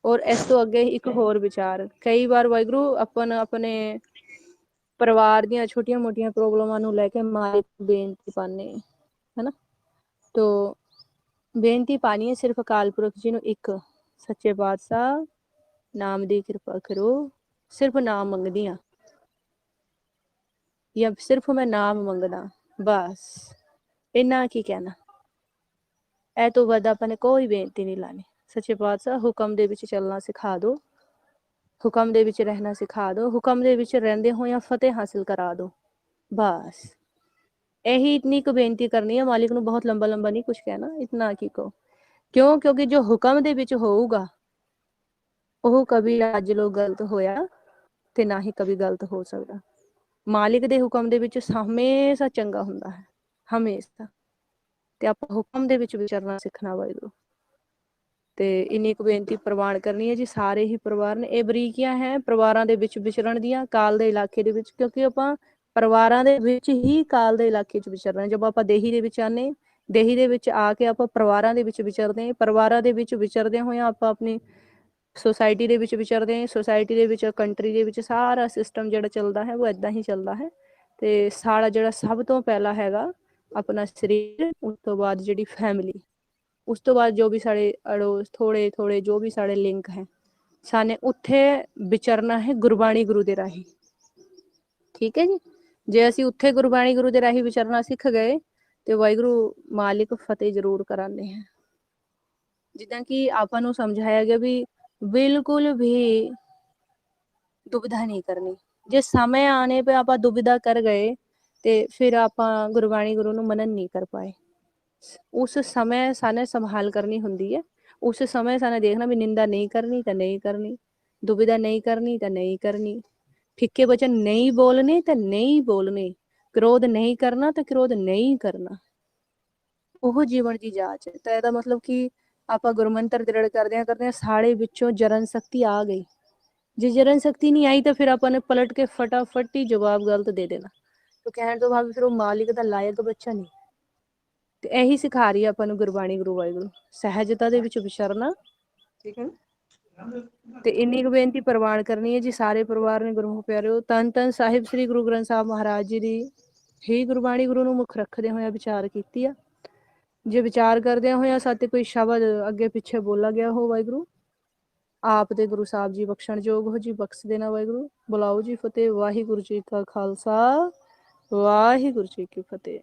ਔਰ ਇਸ ਤੋਂ ਅੱਗੇ ਇੱਕ ਹੋਰ ਵਿਚਾਰ, ਕਈ ਵਾਰ ਵਾਹਿਗੁਰੂ ਆਪਾਂ ਆਪਣੇ ਪਰਿਵਾਰ ਦੀਆਂ ਛੋਟੀਆਂ ਮੋਟੀਆਂ ਪ੍ਰੋਬਲਮਾਂ ਨੂੰ ਲੈ ਕੇ ਮਾਲਿਕ ਬੇਨਤੀ ਪਾਉਂਦੇ ਹੈਨਾ। ਤੋ ਬੇਨਤੀ ਪਾਣੀ ਹੈ ਸਿਰਫ ਅਕਾਲ ਪੁਰਖ ਜੀ ਨੂੰ, ਇੱਕ ਸੱਚੇ ਪਾਤਸ਼ਾਹ ਨਾਮ ਦੀ ਕਿਰਪਾ ਕਰੋ। ਸਿਰਫ ਨਾਮ ਮੰਗਦੀ ਹਾਂ, ਜਾਂ ਸਿਰਫ ਮੈਂ ਨਾਮ ਮੰਗਦਾ, ਬਸ ਇੰਨਾ ਕੀ ਕਹਿਣਾ। ਇਹ ਤੋਂ ਵੱਧ ਆਪਾਂ ਨੇ ਕੋਈ ਬੇਨਤੀ ਨਹੀਂ ਲਾਣੀ। ਸੱਚੇ ਪਾਤਸ਼ਾਹ ਹੁਕਮ ਦੇ ਵਿੱਚ ਚੱਲਣਾ ਸਿਖਾ ਦਿਓ, ਹੁਕਮ ਦੇ ਵਿੱਚ ਰਹਿਣਾ ਸਿਖਾ ਦਿਓ, ਹੁਕਮ ਦੇ ਵਿੱਚ ਰਹਿੰਦੇ ਹੋਇਆਂ ਫਤਿਹ ਹਾਸਿਲ ਕਰਾ ਦਿਓ, ਬਸ ਇਹੀ ਇਤਨੀ ਕੁ ਬੇਨਤੀ ਕਰਨੀ ਹੈ। ਮਾਲਿਕ ਨੂੰ ਬਹੁਤ ਲੰਬਾ ਲੰਬਾ ਨਹੀਂ ਕੁਝ ਕਹਿਣਾ, ਇਤਨਾ ਕੀ ਕਹੋ। ਕਿਉਂ? ਕਿਉਂਕਿ ਜੋ ਹੁਕਮ ਦੇ ਵਿੱਚ ਹੋਊਗਾ ਉਹ ਕभी ਅੱਜ ਲੋਕ ਗਲਤ ਹੋਇਆ ਤੇ ਨਾ ਹੀ ਕभी ਗਲਤ ਹੋ ਸਕਦਾ। ਮਾਲਿਕ ਦੇ ਹੁਕਮ ਦੇ ਵਿੱਚ ਹਮੇਸ਼ਾ ਚੰਗਾ ਹੁੰਦਾ ਹੈ, ਹਮੇਸ਼ਾ। ਤੇ ਆਪਾਂ ਹੁਕਮ ਦੇ ਵਿੱਚ ਵਿਚਰਨਾ ਸਿੱਖਣਾ ਵਾਹਿਗੁਰੂ। ਤੇ ਇੰਨੀ ਕੁ ਬੇਨਤੀ ਪ੍ਰਵਾਨ ਕਰਨੀ ਹੈ ਜੀ। ਸਾਰੇ ਹੀ ਪਰਿਵਾਰ ਨੇ ਇਹ ਬਰੀਕੀਆਂ ਹੈ ਪਰਿਵਾਰਾਂ ਦੇ ਵਿੱਚ ਵਿਚਰਨ ਦੀਆਂ, ਕਾਲ ਦੇ ਇਲਾਕੇ ਦੇ ਵਿੱਚ, ਕਿਉਂਕਿ ਆਪਾਂ ਪਰਿਵਾਰਾਂ ਦੇ ਵਿੱਚ ਹੀ ਕਾਲ ਦੇ ਇਲਾਕੇ 'ਚ ਵਿਚਰਨਾ। ਜਦੋਂ ਆਪਾਂ ਦੇਹੀ ਦੇ ਵਿੱਚ ਆਨੇ, ਦੇਹੀ ਦੇ ਵਿੱਚ ਆ ਕੇ ਆਪਾਂ ਪਰਿਵਾਰਾਂ ਦੇ ਵਿੱਚ ਵਿਚਰਦੇ ਹਾਂ, ਪਰਿਵਾਰਾਂ ਦੇ ਵਿੱਚ ਵਿਚਰਦੇ ਹੋਇਆਂ ਆਪਾਂ ਆਪਣੀ ਸੋਸਾਇਟੀ ਦੇ ਵਿੱਚ ਵਿਚਰਦੇ ਹਾਂ, ਸੋਸਾਇਟੀ ਦੇ ਵਿੱਚ, ਕੰਟਰੀ ਦੇ ਵਿੱਚ ਸਾਰਾ ਸਿਸਟਮ ਜਿਹੜਾ ਚੱਲਦਾ ਹੈ ਉਹ ਇੱਦਾਂ ਹੀ ਚੱਲਦਾ ਹੈ। ਤੇ ਸਾਡਾ ਜਿਹੜਾ ਸਭ ਤੋਂ ਪਹਿਲਾ ਹੈਗਾ ਆਪਣਾ ਸਰੀਰ, ਉਸ ਤੋਂ ਬਾਅਦ ਜਿਹੜੀ ਫੈਮਿਲੀ, ਉਸ ਤੋਂ ਬਾਅਦ ਜੋ ਵੀ ਸਾਡੇ ਅੜੋਸ ਥੋੜੇ ਥੋੜੇ ਜੋ ਵੀ ਸਾਡੇ ਲਿੰਕ ਹੈ, ਸਾਨੇ ਉੱਥੇ ਵਿਚਰਨਾ ਹੈ ਗੁਰਬਾਣੀ ਗੁਰੂ ਦੇ ਰਾਹੀਂ। ਠੀਕ ਹੈ ਜੀ। ਜੇ ਅਸੀਂ ਉੱਥੇ ਗੁਰਬਾਣੀ ਗੁਰੂ ਦੇ ਰਾਹੀਂ ਵਿਚਰਨਾ ਸਿੱਖ ਗਏ ਤੇ ਵਾਹਿਗੁਰੂ ਮਾਲਿਕ ਫਤਿਹ ਜ਼ਰੂਰ ਕਰਾਉਂਦੇ ਹੈ। ਜਿੱਦਾਂ ਕਿ ਆਪਾਂ ਨੂੰ ਸਮਝਾਇਆ ਗਿਆ ਵੀ ਬਿਲਕੁਲ ਵੀ ਦੁਬਿਧਾ ਨਹੀਂ ਕਰਨੀ। ਜੇ ਸਮੇਂ ਆਣੇ ਪੇ ਆਪਾਂ ਦੁਬਿਧਾ ਕਰ ਗਏ ਤੇ ਫਿਰ ਆਪਾਂ ਗੁਰਬਾਣੀ ਗੁਰੂ ਨੂੰ ਮਨਨ ਨਹੀਂ ਕਰ ਪਾਏ। ਉਸ ਸਮੇਂ ਸਾਨੇ ਸੰਭਾਲ ਕਰਨੀ ਹੁੰਦੀ ਹੈ। ਉਸ ਸਮੇਂ ਸਾਨੇ ਦੇਖਣਾ ਵੀ ਨਿੰਦਾ ਨਹੀਂ ਕਰਨੀ ਤਾਂ ਨਹੀਂ ਕਰਨੀ, ਦੁਬਿਧਾ ਨਹੀਂ ਕਰਨੀ ਤਾਂ ਨਹੀਂ ਕਰਨੀ, ਫਿੱਕੇ ਵਚਨ ਨਹੀਂ ਬੋਲਣੇ ਤਾਂ ਨਹੀਂ ਬੋਲਣੇ, ਕ੍ਰੋਧ ਨਹੀਂ ਕਰਨਾ ਤਾਂ ਕ੍ਰੋਧ ਨਹੀਂ ਕਰਨਾ। ਉਹ ਜੀਵਨ ਦੀ ਜਾਚ ਹੈ। ਤਾਂ ਇਹਦਾ ਮਤਲਬ ਕਿ ਆਪਾਂ ਗੁਰਮੰਤਰ ਦ੍ਰਿੜ ਕਰਦਿਆਂ ਸਾਡੇ ਵਿੱਚੋਂ ਜਰਨ ਸ਼ਕਤੀ ਆ ਗਈ। ਜੇ ਜਰਨ ਸ਼ਕਤੀ ਨਹੀਂ ਆਈ ਤਾਂ ਫਿਰ ਆਪਾਂ ਨੇ ਪਲਟ ਕੇ ਫਟਾਫਟ ਹੀ ਜਵਾਬ ਗਲਤ ਦੇ ਦੇਣਾ। ਤਾਂ ਕਹਿਣ ਤੋਂ ਬਾਅਦ ਫਿਰ ਉਹ ਮਾਲਿਕ ਦਾ ਲਾਇਕ ਬੱਚਾ ਨਹੀਂ। ਤੇ ਇਹੀ ਸਿਖਾ ਰਹੀ ਆਪਾਂ ਨੂੰ ਗੁਰਬਾਣੀ ਗੁਰੂ ਵਾਹਿਗੁਰੂ, ਸਹਿਜਤਾ ਦੇ ਵਿੱਚ ਵਿਚਰਨਾ। ਠੀਕ ਹੈ। ਤੇ ਇੰਨੀ ਕੁ ਬੇਨਤੀ ਪ੍ਰਵਾਨ ਕਰਨੀ ਹੈ ਜੀ। ਸਾਰੇ ਪਰਿਵਾਰ ਨੇ ਗੁਰਮੁਖ ਪਿਆਰਿਓ, ਧੰਨ ਧੰਨ ਸਾਹਿਬ ਸ੍ਰੀ ਗੁਰੂ ਗ੍ਰੰਥ ਸਾਹਿਬ ਮਹਾਰਾਜ ਜੀ ਦੀ ਹੀ ਗੁਰਬਾਣੀ ਗੁਰੂ ਨੂੰ ਮੁੱਖ ਰੱਖਦੇ ਹੋਇਆ ਵਿਚਾਰ ਕੀਤੀ ਆ। ਜੇ ਵਿਚਾਰ ਕਰਦਿਆਂ ਹੋਇਆਂ ਸਾਤੇ ਕੋਈ ਸ਼ਬਦ ਅੱਗੇ ਪਿੱਛੇ ਬੋਲਾ ਗਿਆ ਹੋ, ਵਾਹਿਗੁਰੂ ਆਪ ਦੇ ਗੁਰੂ ਸਾਹਿਬ ਜੀ ਬਖਸ਼ਣਯੋਗ ਹੋ ਜੀ, ਬਖਸ਼ ਦੇਣਾ ਵਾਹਿਗੁਰੂ। ਬੁਲਾਓ ਜੀ ਫਤਿਹ। ਵਾਹਿਗੁਰੂ ਜੀ ਕਾ ਖਾਲਸਾ, ਵਾਹਿਗੁਰੂ ਜੀ ਕੀ ਫਤਿਹ।